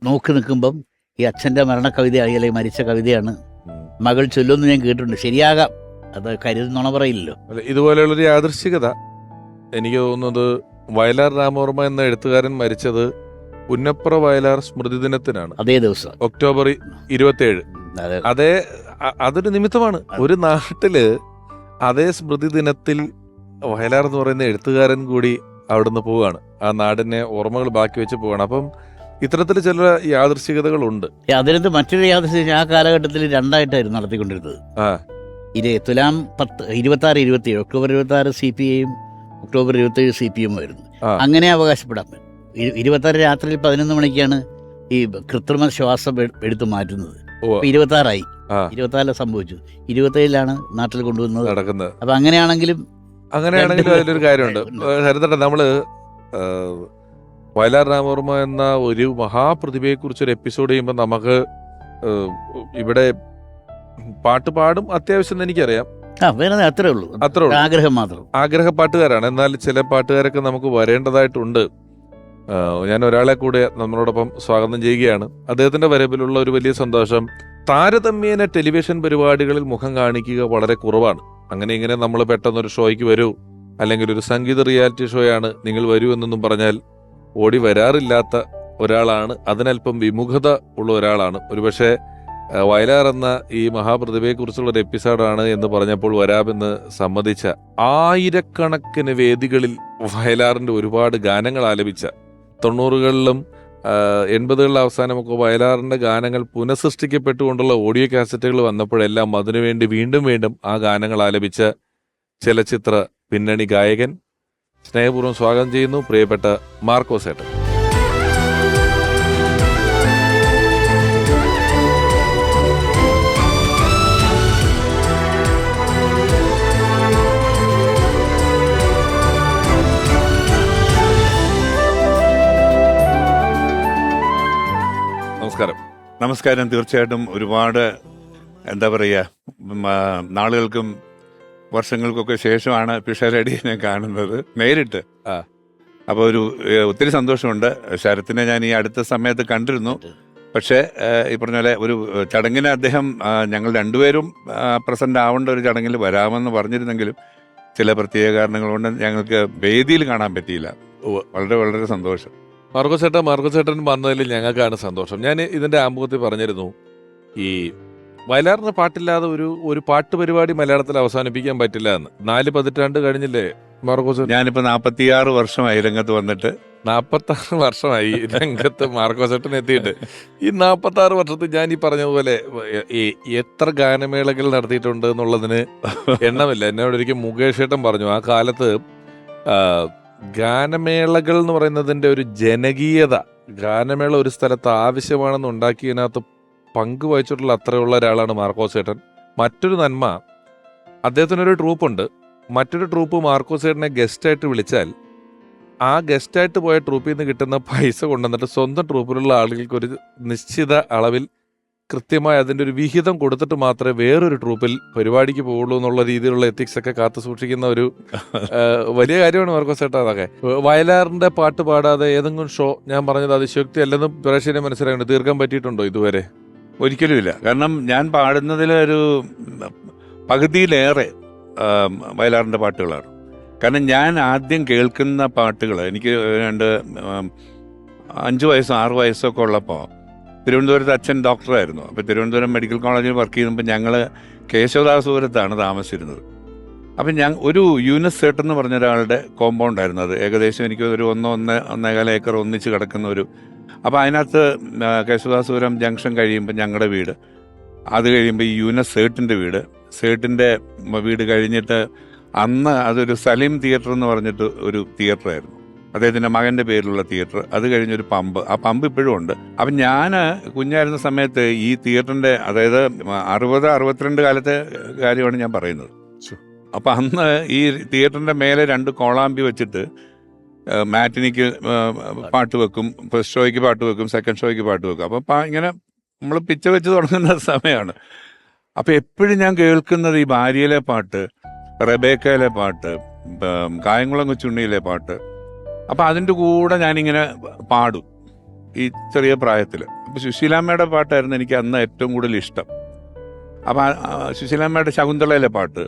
നോക്കി നിൽക്കുമ്പം ഈ അച്ഛൻ്റെ മരണക്കവിതയായി അല്ലെങ്കിൽ മരിച്ച കവിതയാണ് മകൾ ചൊല്ലുമെന്ന് ഞാൻ കേട്ടിട്ടുണ്ട്. ശരിയാകാം, അത് കരുതുന്നോണ പറയില്ലല്ലോ. ഇതുപോലെയുള്ളൊരു യാദൃശ്ചികത എനിക്ക് തോന്നുന്നത് വയലാർ രാമവർമ്മ എന്ന എഴുത്തുകാരൻ മരിച്ചത് പുന്നപ്ര വയലാർ സ്മൃതി ദിനത്തിനാണ്. അതേ ദിവസം ഒക്ടോബർ 27. അതേ, അതൊരു നിമിത്തമാണ്. ഒരു നാട്ടില് അതേ സ്മൃതി ദിനത്തിൽ വയലാർ എന്ന് പറയുന്ന എഴുത്തുകാരൻ കൂടി അവിടുന്ന് പോവുകയാണ്. ആ നാടിനെ ഓർമ്മകൾ ബാക്കി വെച്ച് പോവുകയാണ്. അപ്പം ഇത്തരത്തിൽ ചില യാദൃശ്ചികതകളുണ്ട്. അതിനകത്ത് മറ്റൊരു യാദൃശ്ചിക, ആ കാലഘട്ടത്തിൽ രണ്ടായിട്ടായിരുന്നു നടത്തിക്കൊണ്ടിരുന്നത്. തുലാം 26, 27, ഒക്ടോബർ 26 CPI-യും ഒക്ടോബർ 27 CPI-യും ആയിരുന്നു. അങ്ങനെ അവകാശപ്പെടാം. 26 രാത്രിയിൽ 11 മണിക്കാണ് ഈ കൃത്രിമ ശ്വാസം എടുത്തു മാറ്റുന്നത്. 26 26 സംഭവിച്ചു. 27 നാട്ടിൽ കൊണ്ടുവന്നത് നടക്കുന്നത്. അപ്പൊ അങ്ങനെയാണെങ്കിലും അതിലൊരു കാര്യമുണ്ട്. ഹരിതട്ട, നമ്മള് വയലാർ രാമവർമ്മ എന്ന ഒരു മഹാപ്രതിഭയെ കുറിച്ച് ഒരു എപ്പിസോഡ് ചെയ്യുമ്പോൾ നമുക്ക് ഇവിടെ പാട്ട് പാടും അത്യാവശ്യം എനിക്കറിയാം. അത്രേ ഉള്ളൂ, ആഗ്രഹം മാത്രം. ആഗ്രഹപ്പാട്ടുകാരാണ്. എന്നാൽ ചില പാട്ടുകാരൊക്കെ നമുക്ക് വരേണ്ടതായിട്ടുണ്ട്. ഞാൻ ഒരാളെ കൂടെ നമ്മളോടൊപ്പം സ്വാഗതം ചെയ്യുകയാണ്. അദ്ദേഹത്തിന്റെ വരവിലുള്ള ഒരു വലിയ സന്തോഷം, താരതമ്യേന ടെലിവിഷൻ പരിപാടികളിൽ മുഖം കാണിക്കുക വളരെ കുറവാണ്. അങ്ങനെ ഇങ്ങനെ നമ്മൾ പെട്ടെന്നൊരു ഷോയ്ക്ക് വരൂ, അല്ലെങ്കിൽ ഒരു സംഗീത റിയാലിറ്റി ഷോയാണ് നിങ്ങൾ വരൂ എന്നൊന്നും പറഞ്ഞാൽ ഓടി വരാറില്ലാത്ത ഒരാളാണ്. അതിനല്പം വിമുഖത ഉള്ള ഒരാളാണ്. ഒരുപക്ഷെ വയലാർ എന്ന ഈ മഹാപ്രതിഭയെക്കുറിച്ചുള്ള ഒരു എപ്പിസോഡാണ് എന്ന് പറഞ്ഞപ്പോൾ വരാമെന്ന് സമ്മതിച്ച, ആയിരക്കണക്കിന് വേദികളിൽ വയലാറിന്റെ ഒരുപാട് ഗാനങ്ങൾ ആലപിച്ച, 90കളിലും 80കളുടെ അവസാനമൊക്കെ വയലാറിന്റെ ഗാനങ്ങൾ പുനഃസൃഷ്ടിക്കപ്പെട്ടുകൊണ്ടുള്ള ഓഡിയോ കാസറ്റുകൾ വന്നപ്പോഴെല്ലാം അതിനുവേണ്ടി വീണ്ടും വീണ്ടും ആ ഗാനങ്ങൾ ആലപിച്ച ചലച്ചിത്ര പിന്നണി ഗായകൻ, സ്നേഹപൂർവ്വം സ്വാഗതം ചെയ്യുന്നു പ്രിയപ്പെട്ട മാർക്കോസ് ഏട്ടൻ. നമസ്കാരം. തീർച്ചയായിട്ടും ഒരുപാട് എന്താ പറയുക, നാളുകൾക്കും വർഷങ്ങൾക്കൊക്കെ ശേഷമാണ് പിഷാരടിയെ കാണുന്നത് നേരിട്ട്. അപ്പോൾ ഒത്തിരി സന്തോഷമുണ്ട്. ശരത്തിനെ ഞാൻ ഈ അടുത്ത സമയത്ത് കണ്ടിരുന്നു. പക്ഷേ ഈ പറഞ്ഞ പോലെ ഒരു ചടങ്ങിന് അദ്ദേഹം, ഞങ്ങൾ രണ്ടുപേരും പ്രസന്റ് ആവേണ്ട ഒരു ചടങ്ങിൽ വരാമെന്ന് പറഞ്ഞിരുന്നെങ്കിലും ചില പ്രത്യേക കാരണങ്ങൾ കൊണ്ട് ഞങ്ങൾക്ക് വേദിയിൽ കാണാൻ പറ്റിയില്ല. വളരെ വളരെ സന്തോഷം. മാർക്കോസേട്ടൻ വന്നതിൽ ഞങ്ങൾക്കാണ് സന്തോഷം. ഞാൻ ഇതിന്റെ ആമുഖത്തിൽ പറഞ്ഞിരുന്നു, ഈ വയലാറിന്റെ പാട്ടില്ലാതെ ഒരു പാട്ട് പരിപാടി മലയാളത്തിൽ അവസാനിപ്പിക്കാൻ പറ്റില്ല എന്ന്. 4 പതിറ്റാണ്ട് കഴിഞ്ഞില്ലേ മാർക്കോസേട്ടൻ? ഞാനിപ്പോ 46 വർഷമായി രംഗത്ത് വന്നിട്ട്. 46 വർഷമായി രംഗത്ത് മാർക്കോസേട്ടൻ എത്തിയിട്ട്. ഈ 46 വർഷത്തിൽ ഞാൻ ഈ പറഞ്ഞതുപോലെ എത്ര ഗാനമേളകൾ നടത്തിയിട്ടുണ്ട് എന്നുള്ളതിന് എണ്ണമില്ല. എന്നോട് ഒരിക്കൽ മുകേഷ് ഏട്ടൻ പറഞ്ഞു, ആ കാലത്ത് ഗാനമേളകൾ എന്ന് പറയുന്നതിൻ്റെ ഒരു ജനകീയത, ഗാനമേള ഒരു സ്ഥലത്ത് ആവശ്യമാണെന്ന് ഉണ്ടാക്കിയതിനകത്ത് പങ്കുവഹിച്ചിട്ടുള്ള അത്രയുള്ള ഒരാളാണ് മാർക്കോസേട്ടൻ. മറ്റൊരു നന്മ, അദ്ദേഹത്തിനൊരു ട്രൂപ്പുണ്ട്. മറ്റൊരു ട്രൂപ്പ് മാർക്കോസേട്ടനെ ഗസ്റ്റായിട്ട് വിളിച്ചാൽ ആ ഗസ്റ്റായിട്ട് പോയ ട്രൂപ്പിൽ നിന്ന് കിട്ടുന്ന പൈസ കൊണ്ടുവന്നിട്ട് സ്വന്തം ട്രൂപ്പിലുള്ള ആളുകൾക്ക് ഒരു നിശ്ചിത അളവിൽ കൃത്യമായി അതിൻ്റെ ഒരു വിഹിതം കൊടുത്തിട്ട് മാത്രമേ വേറൊരു ട്രൂപ്പിൽ പരിപാടിക്ക് പോകുള്ളൂ എന്നുള്ള രീതിയിലുള്ള എത്തിക്സ് ഒക്കെ കാത്തു സൂക്ഷിക്കുന്ന ഒരു വലിയ കാര്യമാണ് മാർക്കോസേട്ട. അതൊക്കെ വയലാറിന്റെ പാട്ട് പാടാതെ ഏതെങ്കിലും ഷോ, ഞാൻ പറഞ്ഞത് അതിശയോക്തി അല്ലെന്ന് പ്രേക്ഷകരെ മനസ്സിലാക്കുന്നുണ്ട്, തീർക്കാൻ പറ്റിയിട്ടുണ്ടോ ഇതുവരെ? ഒരിക്കലുമില്ല. കാരണം ഞാൻ പാടുന്നതിൽ ഒരു പകുതിയിലേറെ വയലാറിൻ്റെ പാട്ടുകളാണ്. കാരണം ഞാൻ ആദ്യം കേൾക്കുന്ന പാട്ടുകൾ, എനിക്ക് 5 വയസ്സോ 6 വയസ്സൊക്കെ ഉള്ളപ്പോൾ തിരുവനന്തപുരത്ത് അച്ഛൻ ഡോക്ടറായിരുന്നു. അപ്പോൾ തിരുവനന്തപുരം മെഡിക്കൽ കോളേജിൽ വർക്ക് ചെയ്യുമ്പോൾ ഞങ്ങൾ കേശവദാസപുരത്താണ് താമസിച്ചിരുന്നത്. അപ്പം ഒരു യൂനിസ് സേട്ട് എന്ന് പറഞ്ഞ ഒരാളുടെ കോമ്പൗണ്ടായിരുന്നു അത്. ഏകദേശം എനിക്ക് ഒരു 1-1.25 ഏക്കർ ഒന്നിച്ച് കിടക്കുന്ന ഒരു. അപ്പോൾ അതിനകത്ത് കേശവദാസപുരം ജംഗ്ഷൻ കഴിയുമ്പോൾ ഞങ്ങളുടെ വീട്, അത് കഴിയുമ്പോൾ ഈ യൂനിസ് സേട്ടിൻ്റെ വീട് കഴിഞ്ഞിട്ട് അന്ന് അതൊരു സലീം തിയേറ്റർ എന്ന് പറഞ്ഞിട്ട് ഒരു തിയേറ്ററായിരുന്നു, അദ്ദേഹത്തിൻ്റെ മകൻ്റെ പേരിലുള്ള തിയേറ്റർ. അത് കഴിഞ്ഞൊരു പമ്പ്, ആ പമ്പ് ഇപ്പോഴും ഉണ്ട്. അപ്പം ഞാൻ കുഞ്ഞായിരുന്ന സമയത്ത് ഈ തിയേറ്ററിൻ്റെ, അതായത് 60-62 കാലത്തെ കാര്യമാണ് ഞാൻ പറയുന്നത്. അപ്പം അന്ന് ഈ തിയേറ്ററിൻ്റെ മേലെ 2 കോളാമ്പി വെച്ചിട്ട് മാറ്റിനിക്ക് പാട്ട് വെക്കും, ഫസ്റ്റ് ഷോയ്ക്ക് പാട്ട് വെക്കും, സെക്കൻഡ് ഷോയ്ക്ക് പാട്ട് വെക്കും. അപ്പം ഇങ്ങനെ നമ്മൾ പിച്ച വെച്ച് തുടങ്ങുന്ന സമയമാണ്. അപ്പം എപ്പോഴും ഞാൻ കേൾക്കുന്നത് ഈ ഭാര്യയിലെ പാട്ട്, റബേക്കയിലെ പാട്ട്, കായംകുളം കൊച്ചുണ്ണിയിലെ പാട്ട്. അപ്പം അതിൻ്റെ കൂടെ ഞാനിങ്ങനെ പാടും ഈ ചെറിയ പ്രായത്തിൽ. അപ്പം സുശീലാമ്മയുടെ പാട്ടായിരുന്നു എനിക്ക് അന്ന് ഏറ്റവും കൂടുതൽ ഇഷ്ടം. അപ്പം സുശീലാമ്മയുടെ ശകുന്തളയിലെ പാട്ട്,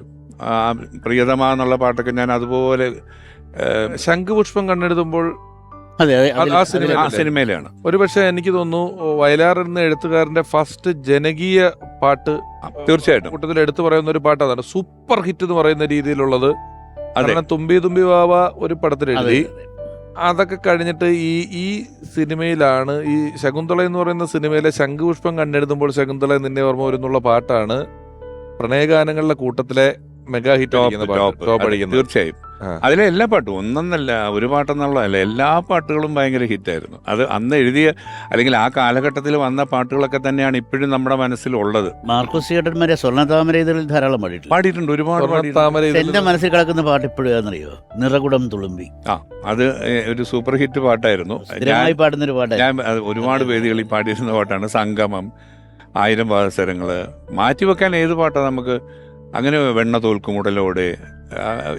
പ്രിയതമ എന്നുള്ള പാട്ടൊക്കെ ഞാൻ അതുപോലെ ശംഖുപുഷ്പം കണ്ണെഴുതുമ്പോൾ ആ സിനിമയിലാണ്. ഒരുപക്ഷെ എനിക്ക് തോന്നുന്നു വയലാർ എന്ന എഴുത്തുകാരന്റെ ഫസ്റ്റ് ജനകീയ പാട്ട് തീർച്ചയായിട്ടും കൂട്ടത്തിൽ എടുത്തു പറയുന്ന ഒരു പാട്ട് അതാണ്. സൂപ്പർ ഹിറ്റ് എന്ന് പറയുന്ന രീതിയിലുള്ളത്. കാരണം തുമ്പി തുമ്പി വാവ ഒരു പടത്തിൽ എഴുതി, അതൊക്കെ കഴിഞ്ഞിട്ട് ഈ സിനിമയിലാണ്, ഈ ശകുന്തള എന്ന് പറയുന്ന സിനിമയിലെ ശംഖുപുഷ്പം കണ്ണെഴുതുമ്പോൾ ശകുന്തള നിന്നെ ഓർമ്മ വരുന്നുള്ള പാട്ടാണ് പ്രണയഗാനങ്ങളുടെ കൂട്ടത്തിലെ മെഗാ ഹിറ്റ് ടോപ്പ് അടിക്കുന്നത്. തീർച്ചയായും അതിലെ എല്ലാ പാട്ടും ഒന്നൊന്നല്ല, ഒരു പാട്ടെന്നുള്ളതല്ല, എല്ലാ പാട്ടുകളും ഭയങ്കര ഹിറ്റായിരുന്നു. അത് അന്ന് എഴുതിയ അല്ലെങ്കിൽ ആ കാലഘട്ടത്തിൽ വന്ന പാട്ടുകളൊക്കെ തന്നെയാണ് ഇപ്പോഴും നമ്മുടെ മനസ്സിലുള്ളത്. മാർക്കോസ് ചേട്ടന്മാരെ സ്വർണ്ണതാമര ഇതിൽ ധാരാളം പാടിയിട്ടുണ്ട്, ഒരുപാട്. എന്റെ മനസ്സിൽ കിടക്കുന്ന പാട്ട് ഇപ്പോഴാണെന്നറിയോ? നിറകുടം തുളുമ്പി. അത് ഒരു സൂപ്പർ ഹിറ്റ് പാട്ടായിരുന്നു. പാടുന്നൊരു പാട്ട്. ഞാൻ ഒരുപാട് വേദികളിൽ പാടിയിരുന്ന പാട്ടാണ്. സംഗമം, 1000 പാദസരങ്ങള്, മാറ്റിവെക്കാൻ ഏത് പാട്ടാണ് നമുക്ക്. അങ്ങനെ വെണ്ണ തോൽക്കുമുടലോടെ,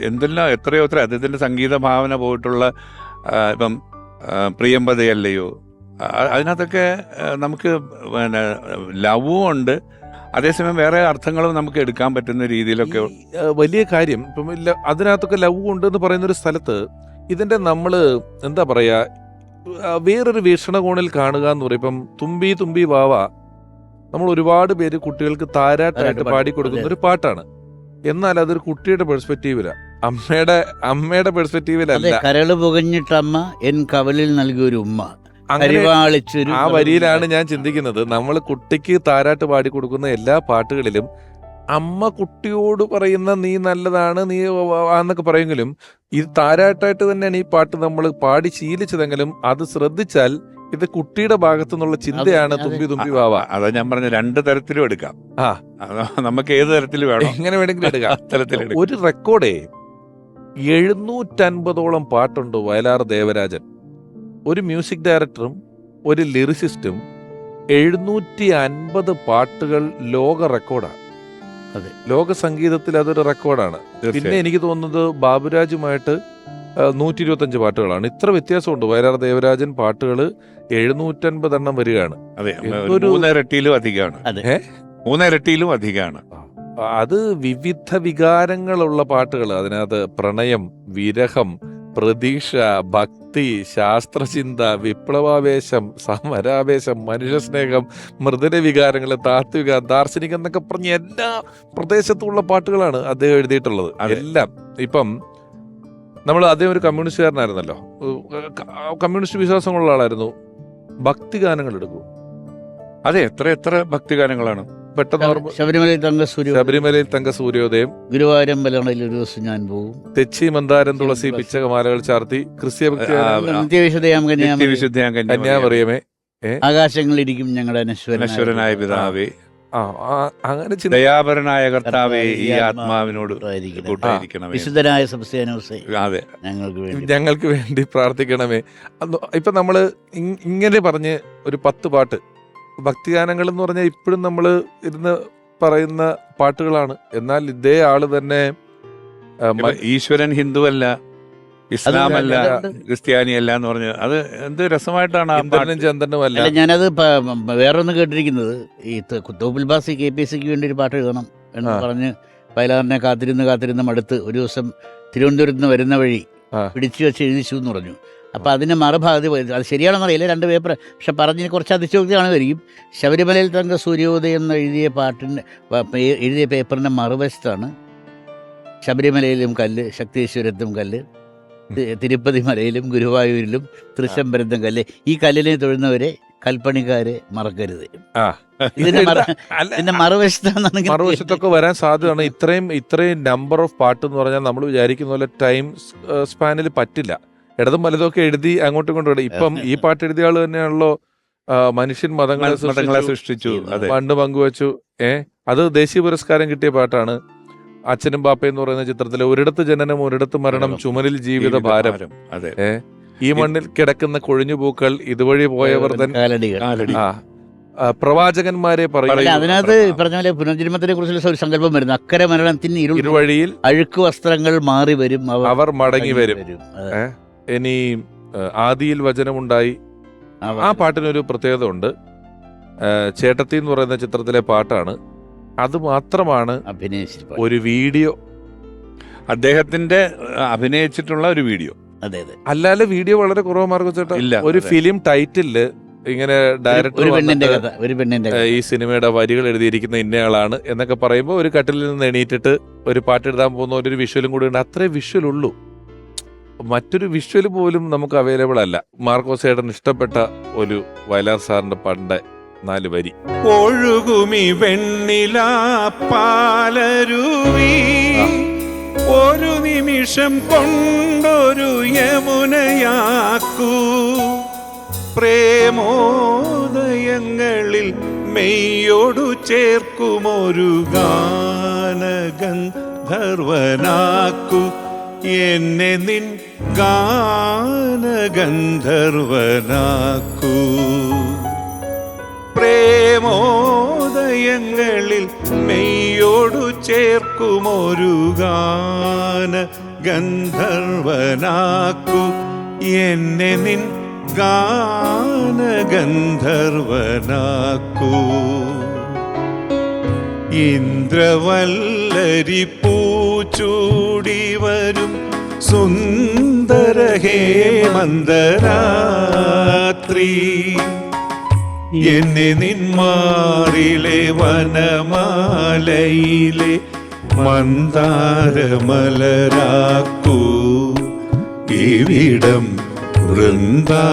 എന്തെല്ലാം എത്രയോ അദ്ദേഹത്തിൻ്റെ സംഗീത ഭാവന പോയിട്ടുള്ള ഇപ്പം പ്രിയമ്പതയല്ലയോ, അതിനകത്തൊക്കെ നമുക്ക് പിന്നെ ലവും ഉണ്ട്, അതേസമയം വേറെ അർത്ഥങ്ങളും നമുക്ക് എടുക്കാൻ പറ്റുന്ന രീതിയിലൊക്കെ വലിയ കാര്യം. ഇപ്പം അതിനകത്തൊക്കെ ലവ് ഉണ്ട് എന്ന് പറയുന്ന ഒരു സ്ഥലത്ത് ഇതിന്റെ നമ്മൾ എന്താ പറയാ, വേറൊരു വീക്ഷണകോണിൽ കാണുക എന്ന് പറയും. ഇപ്പം തുമ്പി തുമ്പി വാവ നമ്മൾ ഒരുപാട് പേര് കുട്ടികൾക്ക് താരാട്ടായിട്ട് പാടിക്കൊടുക്കുന്ന ഒരു പാട്ടാണ്. എന്നാൽ അതൊരു കുട്ടിയുടെ പെർസ്പെക്റ്റീവില, അമ്മയുടെ പെർസ്പെക്റ്റീവിലല്ല. കരള് പുകഞ്ഞിട്ടമ്മ എൻ കവലിൽ നൽകിയൊരു ഉമ്മ. ആ വരിയിലാണ് ഞാൻ ചിന്തിക്കുന്നത്. നമ്മൾ കുട്ടിക്ക് താരാട്ട് പാടിക്കൊടുക്കുന്ന എല്ലാ പാട്ടുകളിലും അമ്മ കുട്ടിയോട് പറയുന്ന നീ നല്ലതാണ്, നീ എന്നൊക്കെ പറയുമെങ്കിലും ഇത് താരാട്ടായിട്ട് തന്നെയാണ് ഈ പാട്ട് നമ്മൾ പാടി ശീലിച്ചതെങ്കിലും അത് ശ്രദ്ധിച്ചാൽ ഇത് കുട്ടിയുടെ ഭാഗത്തു നിന്നുള്ള ചിന്തയാണ് തുമ്പി തുമ്പി വാവ. അതാ ഞാൻ പറഞ്ഞ 2 തരത്തിലും എടുക്കാം. നമുക്ക് ഏത് തരത്തിൽ വേണം, എങ്ങനെ വേണമെങ്കിലും എടുക്കാം. ഒരു റെക്കോർഡേ 750ഓളം പാട്ടുണ്ട് വയലാർ ദേവരാജൻ. ഒരു മ്യൂസിക് ഡയറക്ടറും ഒരു ലിറിസിസ്റ്റും 750 പാട്ടുകൾ ലോക റെക്കോർഡാണ്. അതെ, ലോക സംഗീതത്തിൽ അതൊരു റെക്കോർഡാണ്. പിന്നെ എനിക്ക് തോന്നുന്നത് ബാബുരാജുമായിട്ട് 125 പാട്ടുകളാണ്. ഇത്ര വ്യത്യാസമുണ്ട്. വയലാർ ദേവരാജൻ പാട്ടുകൾ 750 എണ്ണം വരികയാണ്. അതെ, 3 ഇരട്ടിയിലും അധികമാണ്. 3 ഇരട്ടിയിലും അധികമാണ്. അത് വിവിധ വികാരങ്ങളുള്ള പാട്ടുകൾ. അതിനകത്ത് പ്രണയം, വിരഹം, പ്രതീക്ഷ, ഭക്തി, ശാസ്ത്രചിന്ത, വിപ്ലവാവേശം, സമരാവേശം, മനുഷ്യസ്നേഹം, മൃദുല വികാരങ്ങൾ, താത്വിക, ദാർശനികം എന്നൊക്കെ പറഞ്ഞ എല്ലാ പ്രദേശത്തുമുള്ള പാട്ടുകളാണ് അദ്ദേഹം എഴുതിയിട്ടുള്ളത്. എല്ലാം ഇപ്പം നമ്മൾ അദ്ദേഹം ഒരു കമ്മ്യൂണിസ്റ്റുകാരനായിരുന്നല്ലോ, കമ്മ്യൂണിസ്റ്റ് വിശ്വാസങ്ങളുള്ള ആളായിരുന്നു. ഭക്തിഗാനങ്ങൾ എടുക്കൂ. അതെ, എത്ര ഭക്തിഗാനങ്ങളാണ്. പെട്ടെന്ന് ശബരിമലയിൽ തങ്ക സൂര്യോദയം, ഗുരുവായൂരമ്പലങ്ങളിൽ ഒരു ദിവസം ഞാൻ പോകും, തെച്ചി മന്ദാരം തുളസി പിച്ചകമാലകൾ ചാർത്തി, കന്യാമറിയമേ, ആകാശങ്ങളിരിക്കും ഞങ്ങളുടെ നശ്വരനായ പിതാവേ, അങ്ങനെ ദയാപരനായ കർത്താവേ ഈ ആത്മാവിനോട് വിശുദ്ധനായ സെബസ്ത്യാനോസേ ഞങ്ങൾക്ക് വേണ്ടി പ്രാർത്ഥിക്കണമേ. ഇപ്പൊ നമ്മള് ഇങ്ങനെ പറഞ്ഞ് ഒരു 10 പാട്ട് ഭക്തിഗാനങ്ങൾ എന്ന് പറഞ്ഞാൽ ഇപ്പോഴും നമ്മൾ ഇരുന്ന് പറയുന്ന പാട്ടുകളാണ്. എന്നാൽ ഇതേ ആള് തന്നെ ഈശ്വരൻ ഹിന്ദുവല്ല, ഇസ്ലാമല്ല, ക്രിസ്ത്യാനിയല്ല എന്ന് പറഞ്ഞു. അത് എന്ത് രസമായിട്ടാണ്. ചന്ദ്രനുമല്ല. ഞാനത് വേറൊന്ന് കേട്ടിരിക്കുന്നത്, ഈ തോപ്പിൽ ബാസി KPSCക്ക് വേണ്ടി ഒരു പാട്ട് എഴുതണം എന്ന് പറഞ്ഞ് വയലാറിനെ കാത്തിരുന്ന് മടുത്ത് ഒരു ദിവസം തിരുവനന്തപുരത്ത് നിന്ന് വരുന്ന വഴി പിടിച്ചു വെച്ച് എഴുതിച്ചു എന്ന് പറഞ്ഞു. അപ്പം അതിന് മറുഭാഗത്ത് അത് ശരിയാണെന്ന് അറിയില്ല, 2 പേപ്പർ. പക്ഷെ പറഞ്ഞതിന് കുറച്ച് അതിശോക്തിയാണെന്നായിരിക്കും. ശബരിമലയിൽ തങ്ക സൂര്യോദയം എന്ന് എഴുതിയ പേപ്പറിൻ്റെ മറുവശത്താണ് ശബരിമലയിലും കല്ല്, ശക്തീശ്വരത്തും കല്ല്, തിരുപ്പതി മലയിലും ഗുരുവായൂരിലും തൃശ്ശംബരത്തും കല്ല്, ഈ കല്ലിനെ തൊഴുന്നവരെ കൽപ്പണിക്കാരെ മറക്കരുത്. ഇതിന്റെ മറുവശത്തൊക്കെ വരാൻ സാധ്യതയാണ്. ഇത്രയും നമ്പർ ഓഫ് പാട്ട് എന്ന് പറഞ്ഞാൽ നമ്മൾ വിചാരിക്കുന്ന പോലെ ടൈം സ്പാനിൽ പറ്റില്ല. ഇടതും വലതൊക്കെ എഴുതി അങ്ങോട്ടും ഇങ്ങോട്ടും. ഇപ്പം ഈ പാട്ട് എഴുതിയ ആള് തന്നെയാണല്ലോ മനുഷ്യൻ മതങ്ങളെ സൃഷ്ടിച്ചു, മണ്ണ് പങ്കുവച്ചു. അത് ദേശീയ പുരസ്കാരം കിട്ടിയ പാട്ടാണ്. അച്ഛനും ബാപ്പയും എന്ന് പറയുന്ന ചിത്രത്തിലെ ഒരിടത്ത് ജനനം ഒരിടത്ത് മരണം ചുമലിൽ ജീവിത ഭാരം, അതെ, ഈ മണ്ണിൽ കിടക്കുന്ന കൊഴിഞ്ഞു പൂക്കൾ ഇതുവഴി പോയവർ പ്രവാചകന്മാരെ പറയും. അതിനകത്ത് പറഞ്ഞ പോലെ പുനർജന്മത്തിനെ കുറിച്ചുള്ള ഒരു സങ്കല്പം വരുന്നു. അക്കരെ മരണത്തിന് ഇരുവഴിയിൽ അഴുക്ക് വസ്ത്രങ്ങൾ മാറി വരും, അവർ മടങ്ങി വരും. ഇനി ആദിയിൽ വചനമുണ്ടായി, ആ പാട്ടിനൊരു പ്രത്യേകത ഉണ്ട്. ചേട്ടത്തി എന്ന് പറയുന്ന ചിത്രത്തിലെ പാട്ടാണ്. അത് മാത്രമാണ് ഒരു വീഡിയോ, അദ്ദേഹത്തിന്റെ അഭിനയിച്ചിട്ടുള്ള ഒരു വീഡിയോ. അതെ അതെ, അല്ലാതെ വീഡിയോ വളരെ കുറവ് മാർഗം ചേട്ടാ. ഒരു ഫിലിം ടൈറ്റില് ഇങ്ങനെ ഡയറക്ടർ ഈ സിനിമയുടെ വരികൾ എഴുതിയിരിക്കുന്ന ഇന്നയാളാണ് എന്നൊക്കെ പറയുമ്പോൾ ഒരു കട്ടിലിൽ നിന്ന് എണീറ്റിട്ട് ഒരു പാട്ട് എഴുതാൻ പോകുന്ന ഒരു വിഷ്വലും കൂടി ഉണ്ട്. അത്രേ വിഷ്വൽ ഉള്ളൂ, മറ്റൊരു വിഷ്വൽ പോലും നമുക്ക് അവൈലബിൾ അല്ല. മാർക്കോസ് ചേട്ടൻ ഇഷ്ടപ്പെട്ട ഒരു വയലാർ സാറിന്റെ പാട്ടിന്റെ 4 വരി. ഒഴുകുമി വെണ്ണില പാലരുവി ഒരു നിമിഷം കൊണ്ടൊരു യമുനയാക്കൂ, പ്രേമോദയങ്ങളിൽ മെയ്യോടു ചേർക്കുമൊരു ഗാനഗന്ധർവനാക്കു, എന്നെ നിൻ ഗാനഗന്ധർവനാക്കൂ. പ്രേമോദയങ്ങളിൽ മെയ്യോടു ചേർക്കുമൊരു ഗാനഗന്ധർവനാക്കു, എന്നെ നിൻ ഗാനഗന്ധർവനാക്കൂ. ഇന്ദ്രവല്ലരി പൂച്ചൂടി വരും സുന്ദര ഹേമന്തരാത്രി, എന്നെ നിന്മാറിലെ വനമാലയിലെ മന്ദാരമലരാക്കൂ, ഇവിടം വൃന്ദാവനമാക്കൂ.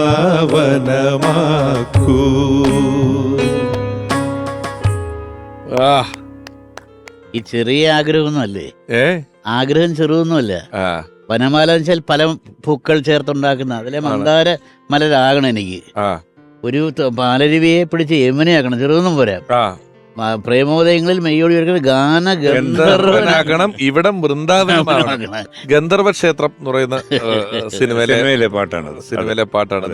ഈ ചെറിയ ആഗ്രഹമൊന്നുമല്ലേ, ആഗ്രഹം ചെറുതൊന്നുമല്ല. വനമാല വെച്ചാൽ പല പൂക്കൾ ചേർത്തുണ്ടാക്കുന്ന അതിലെ മന്ദാര മലരാകണം എനിക്ക്. ഒരു പാലരുവിയെ പിടിച്ച് യമുനയാക്കണം, ചെറുതൊന്നും പോരാ. പ്രേമോദയങ്ങളിൽ മെയ്യോടി വരുന്ന ഗാനഗന്ധർവനാകണം, ഇവിടം വൃന്ദാവനമാകണം. ഗന്ധർവ ക്ഷേത്രം എന്ന് പറയുന്ന സിനിമയിലെ പാട്ടാണ്.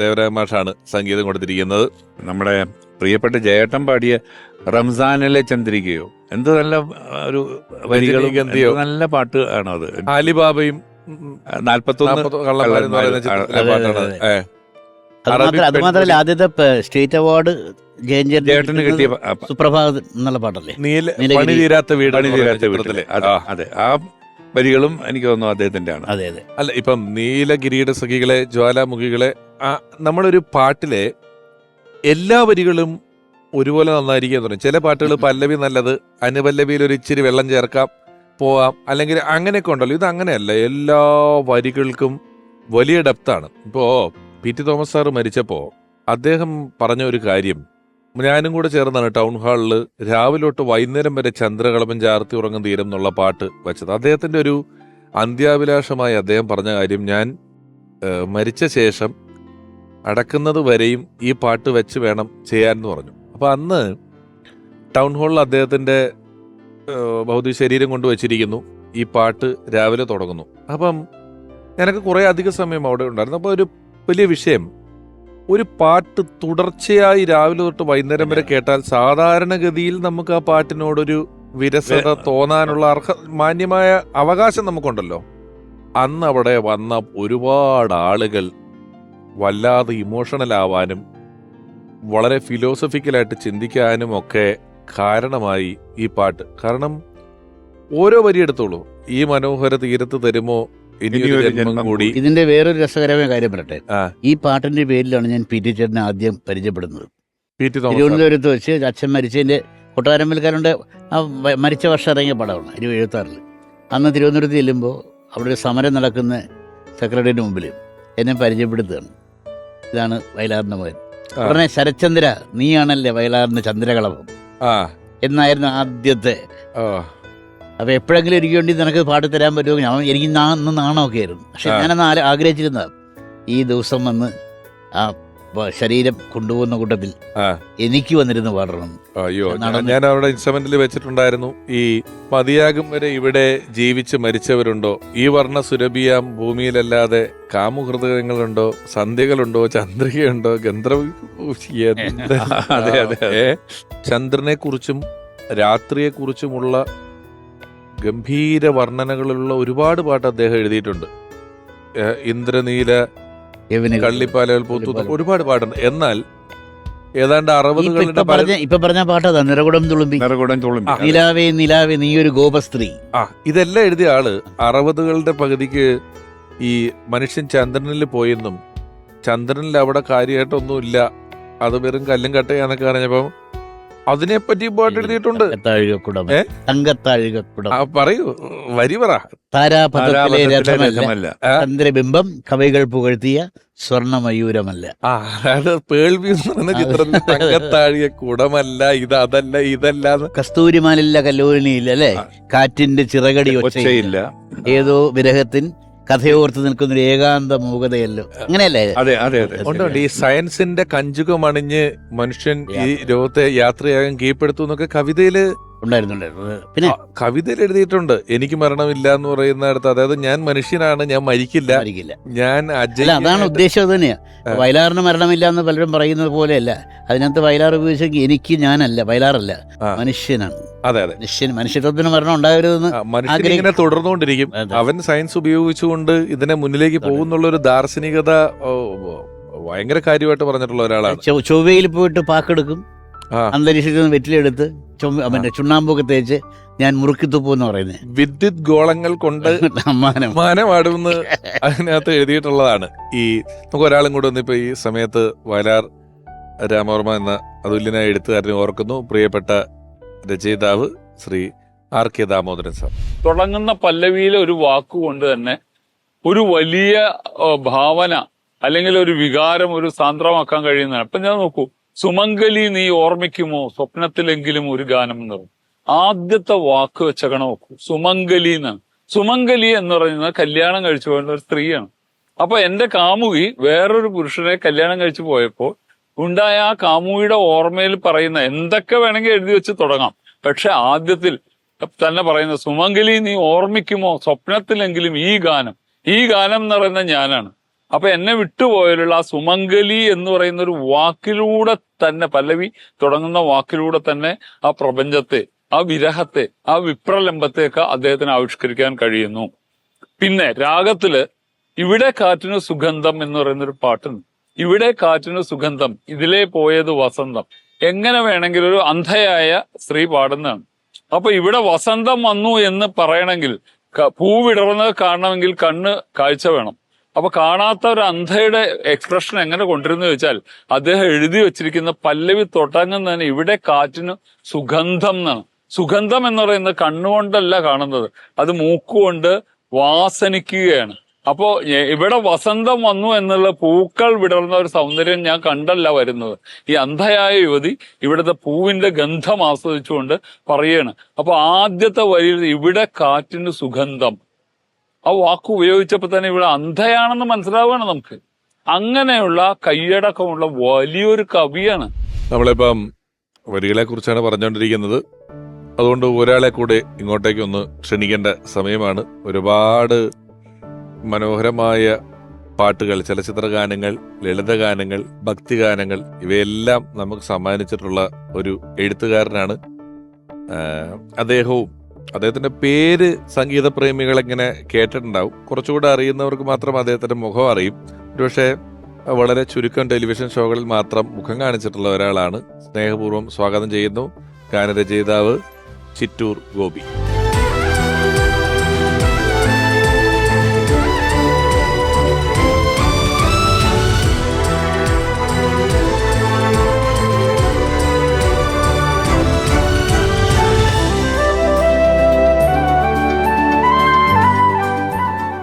ദേവരാജ മാഷാണ് സംഗീതം കൊടുത്തിരിക്കുന്നത്. നമ്മുടെ പ്രിയപ്പെട്ട ജയേട്ടൻ പാടിയ റംസാനിലെ ചന്ദ്രികയോ എന്ത് നല്ല ഒരു വരികളും നല്ല പാട്ട് ആണ് അത്. ആലിബാബയും 41 കള്ളന്മാരും എന്ന് പറയുന്ന ചിത്രത്തിലെ പാട്ടാണ്. അത് മാത്രമല്ല ആദ്യത്തെ സ്റ്റേറ്റ് അവാർഡ് ജയചന്ദ്രന് കിട്ടിയ സുപ്രഭാത് എന്നുള്ള പാട്ടല്ലേ, പണിതീരാത്ത വീട്. അതെ, ആ വരികളും എനിക്ക് തോന്നുന്നു അദ്ദേഹത്തിന്റെ ആണ്. അതെ അതെ. അല്ല, ഇപ്പം നീലഗിരിയുടെ സഖികളെ ജ്വാലാമുഖികളെ നമ്മളൊരു പാട്ടിലെ എല്ലാ വരികളും ഒരുപോലെ നന്നായിരിക്കും എന്ന് പറയും. ചില പാട്ടുകൾ പല്ലവി നല്ലത്, അനുപല്ലവിയിൽ ഒരു ഇച്ചിരി വെള്ളം ചേർക്കാം, പോവാം, അല്ലെങ്കിൽ അങ്ങനെയൊക്കെ ഉണ്ടല്ലോ. ഇത് അങ്ങനെയല്ല, എല്ലാ വരികൾക്കും വലിയ ഡെപ്താണ്. ഇപ്പോൾ പി.ടി. തോമസ് സാറ് മരിച്ചപ്പോൾ അദ്ദേഹം പറഞ്ഞ ഒരു കാര്യം, ഞാനും കൂടെ ചേർന്നാണ് ടൗൺ ഹാളിൽ രാവിലെ തൊട്ട് വൈകുന്നേരം വരെ ചന്ദ്രകളപം ചാർത്തി ഉറങ്ങും തീരം എന്നുള്ള പാട്ട് വെച്ചത്. അദ്ദേഹത്തിൻ്റെ ഒരു അന്ത്യാഭിലാഷമായി അദ്ദേഹം പറഞ്ഞ കാര്യം, ഞാൻ മരിച്ച ശേഷം അടക്കുന്നത് വരെയും ഈ പാട്ട് വെച്ച് വേണം ചെയ്യാനെന്ന് പറഞ്ഞു. അപ്പോൾ അന്ന് ടൗൺ ഹാളിൽ അദ്ദേഹത്തിൻ്റെ ഭൗതിക ശരീരം കൊണ്ട് വെച്ചിരിക്കുന്നു. ഈ പാട്ട് രാവിലെ തുടങ്ങുന്നു. അപ്പം ഞാനൊക്കെ കുറേ അധിക സമയം അവിടെ ഉണ്ടായിരുന്നു. അപ്പോൾ ഒരു വലിയ വിഷയം, ഒരു പാട്ട് തുടർച്ചയായി രാവിലെ തൊട്ട് വൈകുന്നേരം വരെ കേട്ടാൽ സാധാരണഗതിയിൽ നമുക്ക് ആ പാട്ടിനോടൊരു വിരസത തോന്നാനുള്ള മാന്യമായ അവകാശം നമുക്കുണ്ടല്ലോ. അന്ന് അവിടെ വന്ന ഒരുപാട് ആളുകൾ വല്ലാതെ ഇമോഷണൽ ആവാനും വളരെ ഫിലോസഫിക്കലായിട്ട് ചിന്തിക്കാനും ഒക്കെ കാരണമായി ഈ പാട്ട്. കാരണം ഓരോ വരി എടുത്തോളൂ, ഈ മനോഹര തീരത്ത് തരുമോ ഇനിയൊരു ജന്മം കൂടി. ഇതിന്റെ വേറൊരു രസകരമായ കാര്യം പറയട്ടെ, ഈ പാട്ടിന്റെ പേരിലാണ് ഞാൻ പി.ടി. ചേട്ടനെ ആദ്യം പരിചയപ്പെടുന്നത്. തിരുവനന്തപുരത്ത് വെച്ച് അച്ഛൻ മരിച്ചതിന്റെ കൊട്ടാരമ്പലക്കാരുടെ ആ മരിച്ച വർഷം ഇറങ്ങിയ പടമാണ് 1976. അന്ന് തിരുവനന്തപുരത്ത് ചെല്ലുമ്പോൾ അവിടെ ഒരു സമരം നടക്കുന്ന സെക്രട്ടറിയുടെ മുമ്പിൽ എന്നെ പരിചയപ്പെടുത്തുകയാണ്. ഇതാണ് വയലാറിന്റെ മകൻ. ഉടനെ ശരത്ചന്ദ്ര, നീയാണല്ലേ വയലാറിന്റെ ചന്ദ്രകളഭം എന്നായിരുന്നു ആദ്യത്തെ. അപ്പൊ എപ്പോഴെങ്കിലും എനിക്ക് വേണ്ടി നിനക്ക് പാട്ട് തരാൻ പറ്റുമോ? എനിക്ക് നാണമൊക്കെ ആയിരുന്നു. പക്ഷെ ഞാനന്ന് ആഗ്രഹിച്ചിരുന്നത് ഈ ദിവസം വന്ന് ആ ശരീരം കൊണ്ടുപോകുന്ന കൂട്ടത്തിൽ ആ. എനിക്ക് വന്നിരുന്ന് പാടണം. അയ്യോ, നടന്ന് ഞാൻ അവിടെ ഇൻസ്ട്രുമെന്റിൽ വെച്ചിട്ടുണ്ടായിരുന്നു. ഈ മതിയാകും വരെ ഇവിടെ ജീവിച്ച് മരിച്ചവരുണ്ടോ, ഈ വർണ്ണ സുരഭിയാം ഭൂമിയിലല്ലാതെ കാമുഹൃദയങ്ങളുണ്ടോ, സന്ധ്യകളുണ്ടോ, ചന്ദ്രികയുണ്ടോ, ഗന്ധർവ അതെ, അതെ, അതെ. ചന്ദ്രനെ കുറിച്ചും രാത്രിയെ കുറിച്ചുമുള്ള ഗംഭീര വർണ്ണനകളുള്ള ഒരുപാട് പാട്ട് അദ്ദേഹം എഴുതിയിട്ടുണ്ട്. ഇന്ദ്രനീല യവനികൾ. കള്ളിപ്പാലകൾ പൂത്തു ഒരുപാട് പാട്ടുണ്ട്. എന്നാൽ ഏതാണ്ട് 60കളുടെ ഇപ്പൊ പറഞ്ഞ പാട്ടതാ നിറകുടം തുളുമ്പി. നിറകുടം തുളുമ്പി. നിലാവേ നിലാവേ നീ ഒരു ഗോപസ്ത്രീ. ഇതെല്ലാം എഴുതിയ ആള് 60കളുടെ പകുതിക്ക് ഈ മനുഷ്യൻ ചന്ദ്രനിൽ പോയെന്നും ചന്ദ്രനിൽ അവിടെ കാര്യമായിട്ടൊന്നുമില്ല, അത് വെറും കല്ലും കട്ടയാന്നൊക്കെ പറഞ്ഞപ്പം അതിനെപ്പറ്റി പാട്ട് എഴുതിയിട്ടുണ്ട്. തങ്കത്താഴികക്കുടം പറയൂ, വരി പറ. താരാപഥത്തിലെ രഥമല്ല, രഥമല്ല. ചന്ദ്രബിംബം കവികൾ പുകഴ്ത്തിയ സ്വർണമയൂരമല്ല. അതായത് പേൾവി എന്ന് പറയുന്ന ചിത്രത്തിൽ തങ്കത്താഴിക കുടമല്ല, ഇത് അതല്ല ഇതല്ല. കസ്തൂരിമാനില്ല കല്ലോലിനിയില്ല അല്ലെ, കാറ്റിന്റെ ചിറകടി ഒച്ചയില്ല, ഒച്ചയില്ല. ഏതോ വിരഹത്തിൻ കഥയോർത്ത് നിൽക്കുന്നൊരു ഏകാന്ത മൂകതയല്ലോ, അങ്ങനെയല്ലേ? അതെ, അതെ, അതെ. ഉണ്ട്. ഈ സയൻസിന്റെ കഞ്ചുകമണിഞ്ഞ് മനുഷ്യൻ ഈ ലോകത്തെ യാത്രയാകാൻ കീഴ്പ്പെടുത്തു എന്നൊക്കെ കവിതയില് ഉണ്ടായിരുന്നുണ്ടായിരുന്നു. പിന്നെ കവിതയിൽ എഴുതിയിട്ടുണ്ട്. എനിക്ക് മരണമില്ല എന്ന് പറയുന്നിടത്ത്, അതായത് ഞാൻ മനുഷ്യനാണ്, ഞാൻ മരിക്കില്ല, ഞാൻ അതാണ് ഉദ്ദേശം. അത് തന്നെയാ. വയലാറിന് മരണമില്ല എന്ന് പലരും പറയുന്നത് പോലെയല്ല. അതിനകത്ത് വയലാർ ഉപയോഗിച്ചെങ്കിൽ എനിക്ക് ഞാനല്ല, വയലാറല്ല, മനുഷ്യനാണ്. അതെ, അതെ. മനുഷ്യത്വത്തിന് മരണം ഉണ്ടാകരുതെന്ന് മനുഷ്യൻ ഇങ്ങനെ തുടർന്നുകൊണ്ടിരിക്കും. അവൻ സയൻസ് ഉപയോഗിച്ചുകൊണ്ട് ഇതിനെ മുന്നിലേക്ക് പോകുന്നുള്ള ഒരു ദാർശനികത ഭയങ്കര കാര്യമായിട്ട് പറഞ്ഞിട്ടുള്ള ഒരാളാണ്. ചൊവ്വയിൽ പോയിട്ട് പാക്കെടുക്കും, അന്തരീക്ഷത്തിൽ നിന്ന് വെറ്റിലെടുത്ത് ചുണ്ണാമ്പൊക്കെ തേച്ച് ഞാൻ മുറുക്കിത്തുപ്പു എന്ന് പറയുന്നത്. വിദ്യുത് ഗോളങ്ങൾ കൊണ്ട് മാനമാടുമെന്ന് അതിനകത്ത് എഴുതിയിട്ടുള്ളതാണ്. ഈ നമുക്ക് ഒരാളും കൂടെ ഒന്ന് ഇപ്പൊ ഈ സമയത്ത് വയലാർ രാമവർമ്മ എന്ന അതുല്യനായ എഴുത്തുകാരനെ ഓർക്കുന്നു. പ്രിയപ്പെട്ട രചയിതാവ് Shri R K Damodaran sir. തുടങ്ങുന്ന പല്ലവിയിലെ ഒരു വാക്കുകൊണ്ട് തന്നെ ഒരു വലിയ ഭാവന അല്ലെങ്കിൽ ഒരു വികാരം ഒരു സാന്ദ്രമാക്കാൻ കഴിയുന്നതാണ്. ഇപ്പൊ ഞാൻ നോക്കൂ, സുമംഗലി നീ ഓർമ്മിക്കുമോ സ്വപ്നത്തിലെങ്കിലും ഒരു ഗാനം എന്ന് പറയും. ആദ്യത്തെ വാക്ക് വെച്ചകണ നോക്കൂ, സുമംഗലി എന്നാണ്. സുമംഗലി എന്ന് പറയുന്നത് കല്യാണം കഴിച്ചു പോയ ഒരു സ്ത്രീയാണ്. അപ്പൊ എന്റെ കാമുകി വേറൊരു പുരുഷനെ കല്യാണം കഴിച്ചു പോയപ്പോൾ ഉണ്ടായ ആ കാമുകിയുടെ ഓർമ്മയിൽ പറയുന്ന എന്തൊക്കെ വേണമെങ്കിൽ എഴുതി വെച്ച് തുടങ്ങാം. പക്ഷെ ആദ്യത്തിൽ തന്നെ പറയുന്ന സുമംഗലി നീ ഓർമ്മിക്കുമോ സ്വപ്നത്തിലെങ്കിലും ഈ ഗാനം എന്ന് പറയുന്നത് ഞാനാണ്. അപ്പൊ എന്നെ വിട്ടുപോയാലുള്ള ആ സുമംഗലി എന്ന് പറയുന്ന ഒരു വാക്കിലൂടെ തന്നെ, പല്ലവി തുടങ്ങുന്ന വാക്കിലൂടെ തന്നെ ആ പ്രപഞ്ചത്തെ, ആ വിരഹത്തെ, ആ വിപ്രലംബത്തെയൊക്കെ അദ്ദേഹത്തിന് ആവിഷ്കരിക്കാൻ കഴിയുന്നു. പിന്നെ രാഗത്തില് ഇവിടെ കാറ്റിന് സുഗന്ധം എന്ന് പറയുന്നൊരു പാട്ടുണ്ട്. ഇവിടെ കാറ്റിന് സുഗന്ധം, ഇതിലേ പോയത് വസന്തം. എങ്ങനെ വേണമെങ്കിലും ഒരു അന്ധയായ സ്ത്രീ പാടുന്നതാണ്. അപ്പൊ ഇവിടെ വസന്തം വന്നു എന്ന് പറയണമെങ്കിൽ, പൂവിടർന്നത് കാണണമെങ്കിൽ കണ്ണ് കാഴ്ച വേണം. അപ്പൊ കാണാത്ത ഒരു അന്ധയുടെ എക്സ്പ്രഷൻ എങ്ങനെ കൊണ്ടിരുന്നു ചോദിച്ചാൽ, അദ്ദേഹം എഴുതി വെച്ചിരിക്കുന്ന പല്ലവി തുടങ്ങുന്നതിന് ഇവിടെ കാറ്റിന് സുഗന്ധം എന്നാണ്. സുഗന്ധം എന്ന് പറയുന്നത് കണ്ണുകൊണ്ടല്ല കാണുന്നത്, അത് മൂക്കുകൊണ്ട് വാസനിക്കുകയാണ്. അപ്പോ ഇവിടെ വസന്തം വന്നു എന്നുള്ള പൂക്കൾ വിടർന്ന ഒരു സൗന്ദര്യം ഞാൻ കണ്ടല്ല വരുന്നത്. ഈ അന്ധയായ യുവതി ഇവിടുത്തെ പൂവിന്റെ ഗന്ധം ആസ്വദിച്ചുകൊണ്ട് പറയാണ്. അപ്പൊ ആദ്യത്തെ വരിയിൽ ഇവിടെ കാറ്റിന് സുഗന്ധം, ആ വാക്ക് ഉപയോഗിച്ചപ്പോ തന്നെ ഇവിടെ അന്ധയാണെന്ന് മനസ്സിലാവുകയാണ് നമുക്ക്. അങ്ങനെയുള്ള കൈയടക്കമുള്ള വലിയൊരു കവിയാണ്. നമ്മളിപ്പം വരികളെ കുറിച്ചാണ് പറഞ്ഞുകൊണ്ടിരിക്കുന്നത്. അതുകൊണ്ട് ഒരാളെ കൂടെ ഇങ്ങോട്ടേക്ക് ഒന്ന് ക്ഷണിക്കേണ്ട സമയമാണ്. ഒരുപാട് മനോഹരമായ പാട്ടുകൾ, ചലച്ചിത്ര ഗാനങ്ങൾ, ലളിതഗാനങ്ങൾ, ഭക്തിഗാനങ്ങൾ ഇവയെല്ലാം നമുക്ക് സമ്മാനിച്ചിട്ടുള്ള ഒരു എഴുത്തുകാരനാണ്. അദ്ദേഹത്തിന്റെ പേര് സംഗീത പ്രേമികളെങ്ങനെ കേട്ടിട്ടുണ്ടാവും. കുറച്ചുകൂടെ അറിയുന്നവർക്ക് മാത്രം അദ്ദേഹത്തിന്റെ മുഖം അറിയും. ഒരുപക്ഷെ വളരെ ചുരുക്കം ടെലിവിഷൻ ഷോകളിൽ മാത്രം മുഖം കാണിച്ചിട്ടുള്ള ഒരാളാണ്. സ്നേഹപൂർവ്വം സ്വാഗതം ചെയ്യുന്നു ഗാനരചയിതാവ് ചിറ്റൂർ ഗോപി.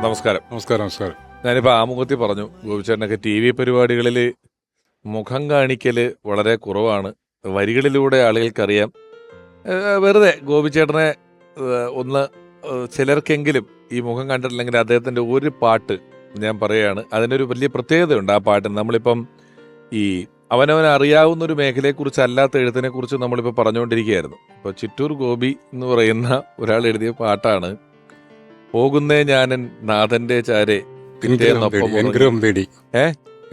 നമസ്കാരം. നമസ്കാരം. ഞാനിപ്പോ ആമുഖത്തിൽ പറഞ്ഞു, ഗോപിച്ചേട്ടനൊക്കെ TV പരിപാടികളിൽ മുഖം കാണിക്കല് വളരെ കുറവാണ്. വരികളിലൂടെ ആളുകൾക്കറിയാം. വെറുതെ ഗോപിച്ചേട്ടനെ ഒന്ന് ചിലർക്കെങ്കിലും ഈ മുഖം കണ്ടിട്ടില്ലെങ്കിൽ അദ്ദേഹത്തിന്റെ ഒരു പാട്ട് ഞാൻ പറയുകയാണ്. അതിനൊരു വലിയ പ്രത്യേകതയുണ്ട് ആ പാട്ടിന്. നമ്മളിപ്പം ഈ അവനവൻ അറിയാവുന്ന ഒരു മേഖലയെക്കുറിച്ച് അല്ലാത്ത എഴുത്തിനെ കുറിച്ച് നമ്മളിപ്പോൾ പറഞ്ഞുകൊണ്ടിരിക്കുകയായിരുന്നു. ഇപ്പോൾ ചിറ്റൂർ ഗോപി എന്ന് പറയുന്ന ഒരാൾ എഴുതിയ പാട്ടാണ് പോകുന്നേ ഞാനൻ നാഥന്റെ ചാരെ എൻഗൃഹം തേടി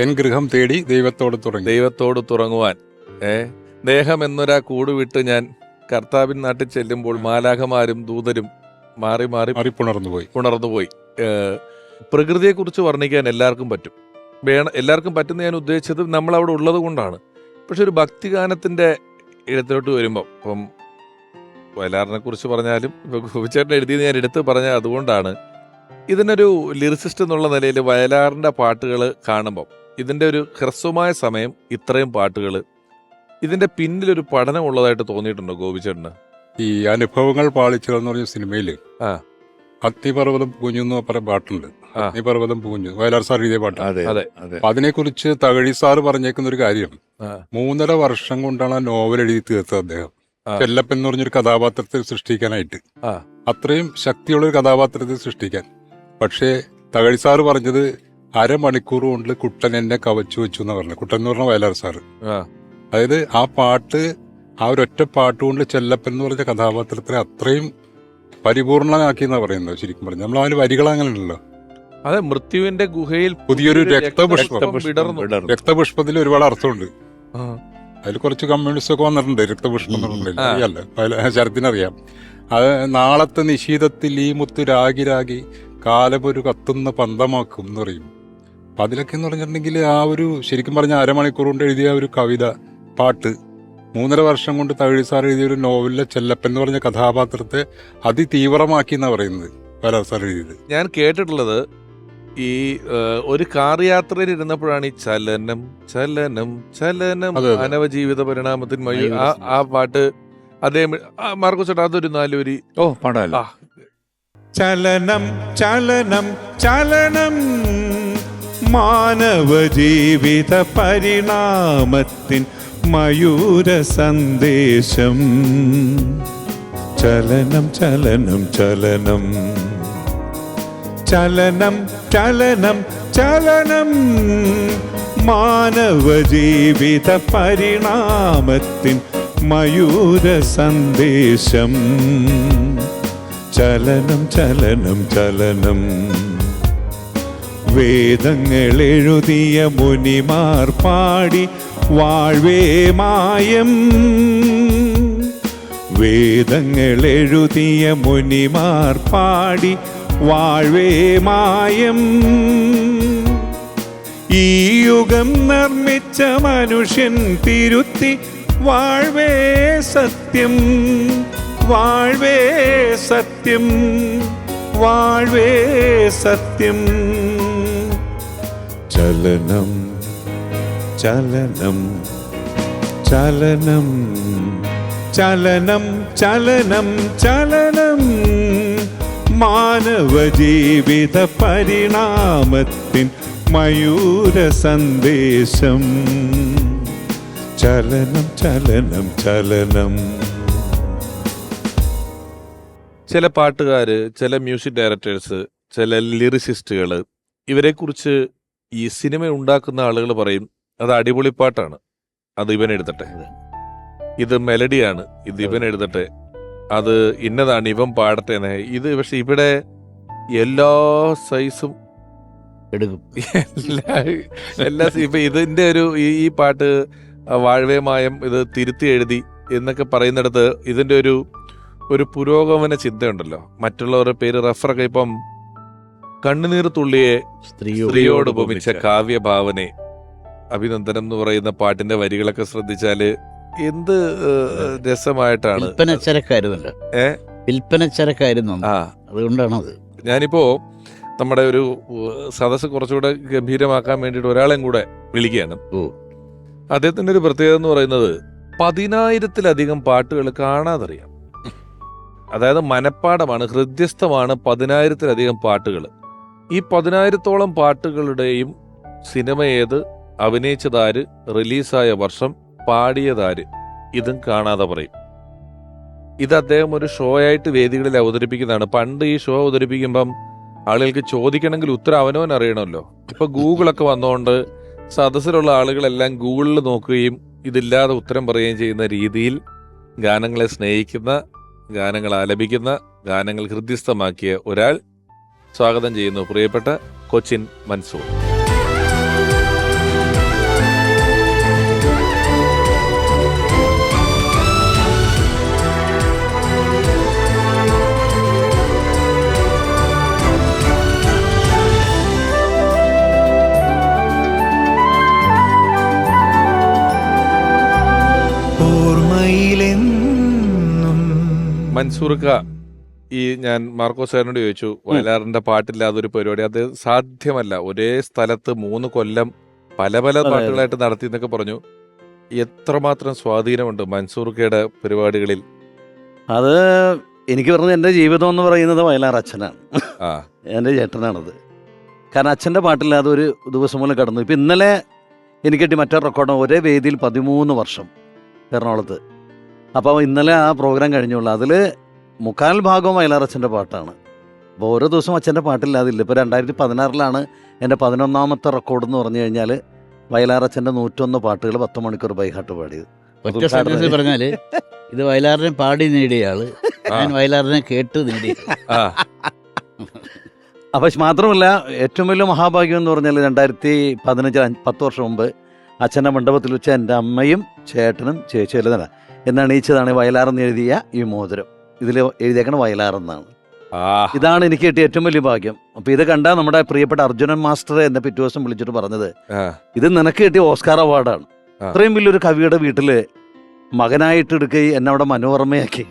എൻഗൃഹം തേടി ദൈവത്തോട് തുറങ്ങുവാൻ ദേഹം എന്നൊരാ കൂട് വിട്ട് ഞാൻ കർത്താവിൻ നാട്ടിൽ ചെല്ലുമ്പോൾ മാലാഖമാരും ദൂതരും മാറി മാറി പുണർന്നുപോയി. പ്രകൃതിയെക്കുറിച്ച് വർണ്ണിക്കാൻ എല്ലാവർക്കും പറ്റും, എല്ലാവർക്കും പറ്റുന്ന ഞാൻ ഉദ്ദേശിച്ചത് നമ്മൾ അവിടെ ഉള്ളത് കൊണ്ടാണ്. പക്ഷെ ഒരു ഭക്തിഗാനത്തിന്റെ എഴുത്തിലോട്ട് വരുമ്പോൾ ഇപ്പം വയലാറിനെ കുറിച്ച് പറഞ്ഞാലും ഇപ്പൊ ഗോപിച്ചേട്ടൻ എഴുതിയത് ഞാൻ എടുത്ത് പറഞ്ഞാൽ അതുകൊണ്ടാണ്. ഇതിനൊരു ലിറിസിസ്റ്റ് എന്നുള്ള നിലയിൽ വയലാറിന്റെ പാട്ടുകൾ കാണുമ്പോൾ ഇതിന്റെ ഒരു ഹ്രസ്വമായ സമയം, ഇത്രയും പാട്ടുകൾ, ഇതിന്റെ പിന്നിലൊരു പഠനം ഉള്ളതായിട്ട് തോന്നിയിട്ടുണ്ടോ ഗോപിച്ചേട്ടന്? ഈ അനുഭവങ്ങൾ പാളിച്ചകൾ എന്ന് പറഞ്ഞ സിനിമയില് അഗ്നിപർവ്വതം പൂഞ്ഞു എന്ന് പറഞ്ഞ പാട്ടുണ്ട്. അഗ്നിപർവ്വതം പൂഞ്ഞു വയലാർ സാർ എഴുതിയ പാട്ടാണ്. അപ്പൊ അതിനെക്കുറിച്ച് തകഴി സാറ് പറഞ്ഞേക്കുന്ന ഒരു കാര്യം, 3.5 വർഷം കൊണ്ടാണ് ആ നോവൽ എഴുതി തീർത്തത് അദ്ദേഹം. ചെല്ലപ്പൻ എന്ന് പറഞ്ഞൊരു കഥാപാത്രത്തെ സൃഷ്ടിക്കാനായിട്ട്, അത്രയും ശക്തിയുള്ള ഒരു കഥാപാത്രത്തെ സൃഷ്ടിക്കാൻ. പക്ഷേ തകഴി സാറ് പറഞ്ഞത് 1/2 മണിക്കൂർ കൊണ്ട് കുട്ടൻ എന്നെ കവച്ചു വെച്ചു എന്ന് പറഞ്ഞു. കുട്ടൻ എന്ന് പറഞ്ഞ വയലാർ സാറ്. അതായത് ആ പാട്ട്, ആ ഒരൊറ്റ പാട്ടുകൊണ്ട് ചെല്ലപ്പൻ എന്ന് പറഞ്ഞ കഥാപാത്രത്തെ അത്രയും പരിപൂർണനാക്കി എന്നാ പറയുന്നത്. ശരിക്കും പറഞ്ഞു നമ്മൾ അവന് വരികൾ അങ്ങനെ ഉണ്ടല്ലോ. അതെ, മൃത്യുവിന്റെ ഗുഹയിൽ പുതിയൊരു രക്തപുഷ്പത്തിൽ ഒരുപാട് അർത്ഥമുണ്ട്. അതിൽ കുറച്ച് കമ്മ്യൂണിസ്റ്റ് ഒക്കെ വന്നിട്ടുണ്ട്. രക്തപുഷ്പം അറിയില്ല, ശരത്തിനറിയാം. അത് നാളത്തെ നിശീതത്തിൽ ഈ മുത്ത് രാഗി രാഗി കാലമൊരു കത്തുന്ന പന്തമാക്കും എന്ന് പറയും. അപ്പൊ അതിലൊക്കെ എന്ന് പറഞ്ഞിട്ടുണ്ടെങ്കിൽ ആ ഒരു ശരിക്കും പറഞ്ഞ 1/2 മണിക്കൂർ കൊണ്ട് എഴുതിയ ഒരു കവിത, പാട്ട്, 3.5 വർഷം കൊണ്ട് തകഴി സാർ എഴുതിയ ഒരു നോവലിലെ ചെല്ലപ്പൻ എന്ന് പറഞ്ഞ കഥാപാത്രത്തെ അതിതീവ്രമാക്കി എന്നാ പറയുന്നത് വയലാർ സാർ എഴുതിയത്. ഞാൻ കേട്ടിട്ടുള്ളത് ഈ ഒരു കാർ യാത്രയിൽ ഇരുന്നപ്പോഴാണ് ഈ ചലനം ചലനം ചലനം മാനവ ജീവിത പരിണാമത്തിന് ആ പാട്ട്. അതേ മാർക്കോ ചേട്ടാ, അതൊരു നാലുവരി പാടാലോ. ചലനം ചലനം ചലനം മാനവ ജീവിത പരിണാമത്തിൻ മയൂര സന്ദേശം. ചലനം ചലനം ചലനം ചലനം ചലനം ചലനം മാനവ ജീവിത പരിണാമത്തിൻ മയൂര സന്ദേശം. ചലനം ചലനം ചലനം വേദങ്ങൾ എഴുതിയ മുനിമാർ പാടി വാഴ്വേ മായം. വേദങ്ങൾ എഴുതിയ മുനിമാർ പാടി വാഴ്വേ മായം. ഈ യുഗം നിർമ്മിച്ച മനുഷ്യൻ തിരുത്തി വാഴ്വേ സത്യം, വാഴ്വേ സത്യം, വാഴ്വേ സത്യം. ചലനം ചലനം ചലനം ചലനം ചലനം ചലനം മാനവ ജീവിത പരിണാമത്തിൻ മയൂര സന്ദേശം. ചലനം ചലനം ചലനം. ചില പാട്ടുകാര്, ചില മ്യൂസിക് ഡയറക്ടേഴ്സ്, ചില ലിറിസിസ്റ്റുകൾ, ഇവരെക്കുറിച്ച് ഈ സിനിമ ഉണ്ടാക്കുന്ന ആളുകൾ പറയും അത് അടിപൊളി പാട്ടാണ്, അത് ഇവൻ എഴുതട്ടെ, ഇത് മെലഡിയാണ്, ഇത് ഇവൻ എഴുതട്ടെ, അത് ഇന്നതാണ്, ഇവൻ പാടട്ടെ എന്ന്. ഇത് പക്ഷെ ഇവിടെ എല്ലാ സൈസും എടുക്കും. എല്ലാ ഇപ്പൊ ഇതിന്റെ ഒരു ഈ പാട്ട് വാഴ്വേ മായം ഇത് തിരുത്തി എഴുതി എന്നൊക്കെ പറയുന്നിടത്ത് ഇതിന്റെ ഒരു പുരോഗമന ചിന്തയുണ്ടല്ലോ. മറ്റുള്ളവരുടെ പേര് റഫറൊക്കെ ഇപ്പം കണ്ണുനീർ തുള്ളിയെ സ്ത്രീയോട് ഉപമിച്ച കാവ്യഭാവനെ അഭിനന്ദനം എന്ന് പറയുന്ന പാട്ടിന്റെ വരികളൊക്കെ ശ്രദ്ധിച്ചാല് എന്ത് രസമായിട്ടാണ്. വിൽപ്പനച്ചരക്കായിരുന്നു. അതുകൊണ്ടാണത്. ഞാനിപ്പോ നമ്മുടെ ഒരു സദസ്സ് കുറച്ചുകൂടെ ഗംഭീരമാക്കാൻ വേണ്ടിയിട്ട് ഒരാളെയും കൂടെ വിളിക്കുകയാണ്. അദ്ദേഹത്തിന്റെ ഒരു പ്രത്യേകത എന്ന് പറയുന്നത് 10,000-ത്തിലധികം പാട്ടുകൾ കാണാതറിയാം. അതായത് മനപ്പാടമാണ്, ഹൃദ്യസ്ഥമാണ് 10,000-ത്തിലധികം പാട്ടുകൾ. ഈ 10,000-ത്തോളം പാട്ടുകളുടെയും സിനിമ ഏത്, അഭിനയിച്ചതാര്, റിലീസായ വർഷം, പാടിയതാര്, ഇതും കാണാതെ പറയും. ഇത് അദ്ദേഹം ഒരു ഷോ ആയിട്ട് വേദികളിൽ അവതരിപ്പിക്കുന്നതാണ്. പണ്ട് ഈ ഷോ അവതരിപ്പിക്കുമ്പം ആളുകൾക്ക് ചോദിക്കണമെങ്കിൽ ഉത്തരം അവനവൻ അറിയണമല്ലോ. ഇപ്പൊ ഗൂഗിളൊക്കെ വന്നുകൊണ്ട് സദസ്സിലുള്ള ആളുകളെല്ലാം ഗൂഗിളിൽ നോക്കുകയും ഇതില്ലാതെ ഉത്തരം പറയുകയും ചെയ്യുന്ന രീതിയിൽ ഗാനങ്ങളെ സ്നേഹിക്കുന്ന, ഗാനങ്ങൾ ആലപിക്കുന്ന, ഗാനങ്ങൾ ഹൃദ്യസ്ഥമാക്കിയ ഒരാൾ സ്വാഗതം ചെയ്യുന്നു പ്രിയപ്പെട്ട കൊച്ചിൻ മൻസൂർ. മൻസൂർക്ക, ഈ ഞാൻ മാർക്കോസ് സാറിനോട് ചോദിച്ചു, വയലാറിന്റെ പാട്ടില്ലാതെ ഒരു പരിപാടി അത് സാധ്യമല്ല, ഒരേ സ്ഥലത്ത് 3 കൊല്ലം പല പല പാട്ടുകളായിട്ട് നടത്തി എന്നൊക്കെ പറഞ്ഞു. എത്രമാത്രം സ്വാധീനമുണ്ട് മൻസൂർക്കയുടെ പരിപാടികളിൽ? അത് എനിക്ക് പറഞ്ഞത് എൻ്റെ ജീവിതം എന്ന് പറയുന്നത് വയലാർ അച്ഛനാണ്. എൻ്റെ ചേട്ടനാണത്. കാരണം അച്ഛൻ്റെ പാട്ടില്ലാതെ ഒരു ദിവസം പോലും കടന്നു. ഇപ്പം ഇന്നലെ എനിക്ക് കിട്ടി മറ്റൊരു റെക്കോർഡ്, ഒരേ വേദിയിൽ 13 വർഷം എറണാകുളത്ത്. അപ്പോൾ ഇന്നലെ ആ പ്രോഗ്രാം കഴിഞ്ഞുള്ളൂ. അതിൽ 3/4 ഭാഗവും വയലാർ അച്ഛൻ്റെ പാട്ടാണ്. അപ്പോൾ ഓരോ ദിവസവും അച്ഛൻ്റെ പാട്ടില്ലാതില്ല. ഇപ്പോൾ 2016 എൻ്റെ 11ാമത്തെ റെക്കോർഡ് എന്ന് പറഞ്ഞു കഴിഞ്ഞാൽ വയലാർ അച്ഛൻ്റെ 101 പാട്ടുകൾ 10 മണിക്കൂർ ബൈഹാർട്ട് പാടിയത്. ഒറ്റ സെന്റൻസിൽ പറഞ്ഞാൽ ഇത് വയലാറിനെ പാടി നേടിയ ആള്, ഞാൻ വയലാറിനെ കേട്ട് നേടിയ. അപ്പം മാത്രമല്ല, ഏറ്റവും വലിയ മഹാഭാഗ്യം എന്ന് പറഞ്ഞാൽ 2015 10 വർഷം മുമ്പ് അച്ഛൻ്റെ മണ്ഡപത്തിൽ വെച്ച് എൻ്റെ അമ്മയും ചേട്ടനും ചേച്ചിയും എന്നെ അണിയിച്ചതാണ് വയലാറെന്ന് എഴുതിയ ഈ മോതിരം. ഇതിൽ എഴുതിയേക്കണ വയലാറെന്നാണ്. ഇതാണ് എനിക്ക് കിട്ടിയ ഏറ്റവും വലിയ ഭാഗ്യം. അപ്പോൾ ഇത് കണ്ടാൽ നമ്മുടെ പ്രിയപ്പെട്ട അർജുനൻ മാസ്റ്റർ എന്നെ പിറ്റേ ദിവസം വിളിച്ചിട്ട് പറഞ്ഞത്, ഇത് നിനക്ക് കിട്ടിയ ഓസ്കാർ അവാർഡാണ്. ഇത്രയും വലിയൊരു കവിയുടെ വീട്ടില് മകനായിട്ട് എടുക്കുകയും എന്നെ അവിടെ മനോരമയാക്കി.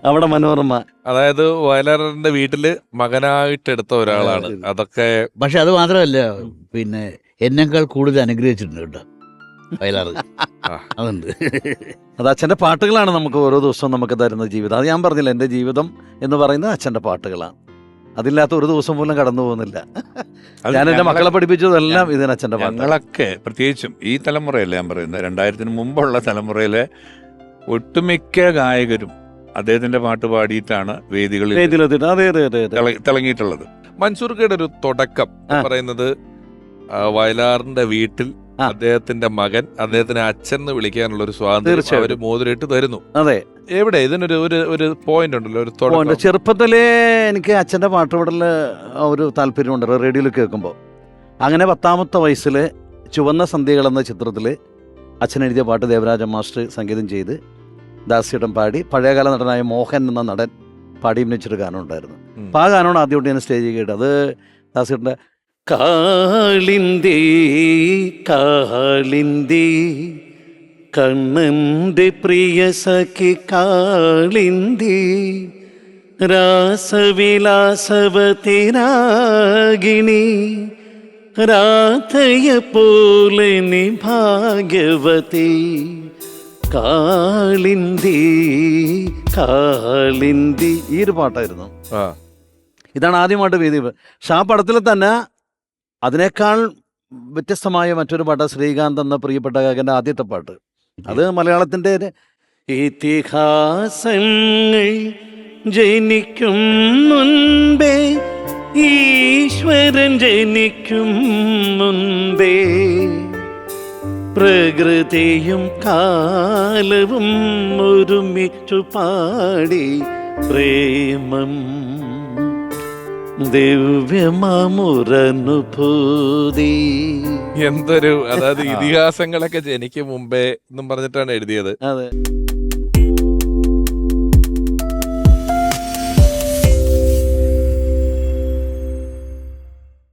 അവിടെ മനോരമ, അതായത് വയലാറിന്റെ വീട്ടില് മകനായിട്ട് എടുത്ത ഒരാളാണ്. അതൊക്കെ പക്ഷെ അത് മാത്രമല്ല, പിന്നെ എന്നേക്കാൾ കൂടുതൽ അനുഗ്രഹിച്ചിട്ടുണ്ട് കേട്ടോ വയലാർ. അതുണ്ട്. അത് അച്ഛൻ്റെ പാട്ടുകളാണ് നമുക്ക് ഓരോ ദിവസവും നമുക്ക് തരുന്ന ജീവിതം. അത് ഞാൻ പറഞ്ഞില്ല, എൻ്റെ ജീവിതം എന്ന് പറയുന്നത് അച്ഛൻ്റെ പാട്ടുകളാണ്. അതില്ലാത്ത ഒരു ദിവസം പോലും കടന്നു പോകുന്നില്ല. ഞാൻ എൻ്റെ മക്കളെ പഠിപ്പിച്ചതെല്ലാം ഇതിന് അച്ഛൻ്റെ പാട്ട്. ഞങ്ങളൊക്കെ പ്രത്യേകിച്ചും ഈ തലമുറയല്ല ഞാൻ പറയുന്നത്, 2000 മുമ്പുള്ള തലമുറയിലെ ഒട്ടുമിക്ക ഗായകരും അദ്ദേഹത്തിന്റെ പാട്ട് പാടിയിട്ടാണ് വേദികളിൽ തിളങ്ങിയിട്ടുള്ളത്. മൻസൂർക്കയുടെ ഒരു തുടക്കം പറയുന്നത് വയലാറിന്റെ വീട്ടിൽ അദ്ദേഹത്തിന്റെ മകൻ അദ്ദേഹത്തിന് അച്ഛൻ എന്ന് വിളിക്കാനുള്ള ഒരു സ്വാതന്ത്ര്യം അവര് മോതിരിട്ട് തരുന്നു. അതെ, എവിടെ ഇതിനൊരു ഒരു പോയിന്റ് ഉണ്ടല്ലോ, ഒരു തുടക്കം. ചെറുപ്പത്തിലേ എനിക്ക് അച്ഛൻ്റെ പാട്ട് പാടൽ ഒരു താല്പര്യമുണ്ട് റേഡിയോയിൽ കേൾക്കുമ്പോൾ. അങ്ങനെ 10ാമത്തെ വയസ്സിൽ ചുവന്ന സന്ധ്യകൾ എന്ന ചിത്രത്തിൽ അച്ഛൻ എഴുതിയ പാട്ട് ദേവരാജ മാസ്റ്റർ സംഗീതം ചെയ്ത് ദാസിയിടം പാടി, പഴയകാല നടനായ മോഹൻ എന്ന നടൻ പാടി അഭിനയിച്ചൊരു ഗാനം ഉണ്ടായിരുന്നു. അപ്പോൾ ആ ഗാനമാണ് ആദ്യമായിട്ട് ഞാൻ സ്റ്റേജിൽ കേട്ടത്. അത് ദാസിയുടെ കാളിന്തി കാളിന്തി കണ്ണന്റെ പ്രിയ സഖി കാളിന്തി രാസവിലാസവതി രാഗിണി രാധയ പോലെ നി ഭാഗ്യവതി കാളിന്തി കാളിന്തി. ഈ ഒരു പാട്ടായിരുന്നു. ഇതാണ് ആദ്യമായിട്ട് വേദി. പക്ഷെ ആ പടത്തിൽ തന്നെ അതിനേക്കാൾ വ്യത്യസ്തമായ മറ്റൊരു പാട്ട് ശ്രീകാന്ത് എന്ന പ്രിയപ്പെട്ട ഗായകൻ്റെ ആദ്യത്തെ പാട്ട്. അത് മലയാളത്തിൻ്റെ ഇതിഹാസങ്ങൾ ജനിക്കും മുൻപേ ഈശ്വരൻ ജനിക്കും മുൻപേ പ്രകൃതിയും കാലവും ഒരുമിച്ചു പാടി പ്രേമം ദിവ്യമാമുരനുഭൂതി. എന്തൊരു, അതായത് ഇതിഹാസങ്ങളൊക്കെ ജനിക്കും മുമ്പേ എന്നും പറഞ്ഞിട്ടാണ് എഴുതിയത്. അതെ.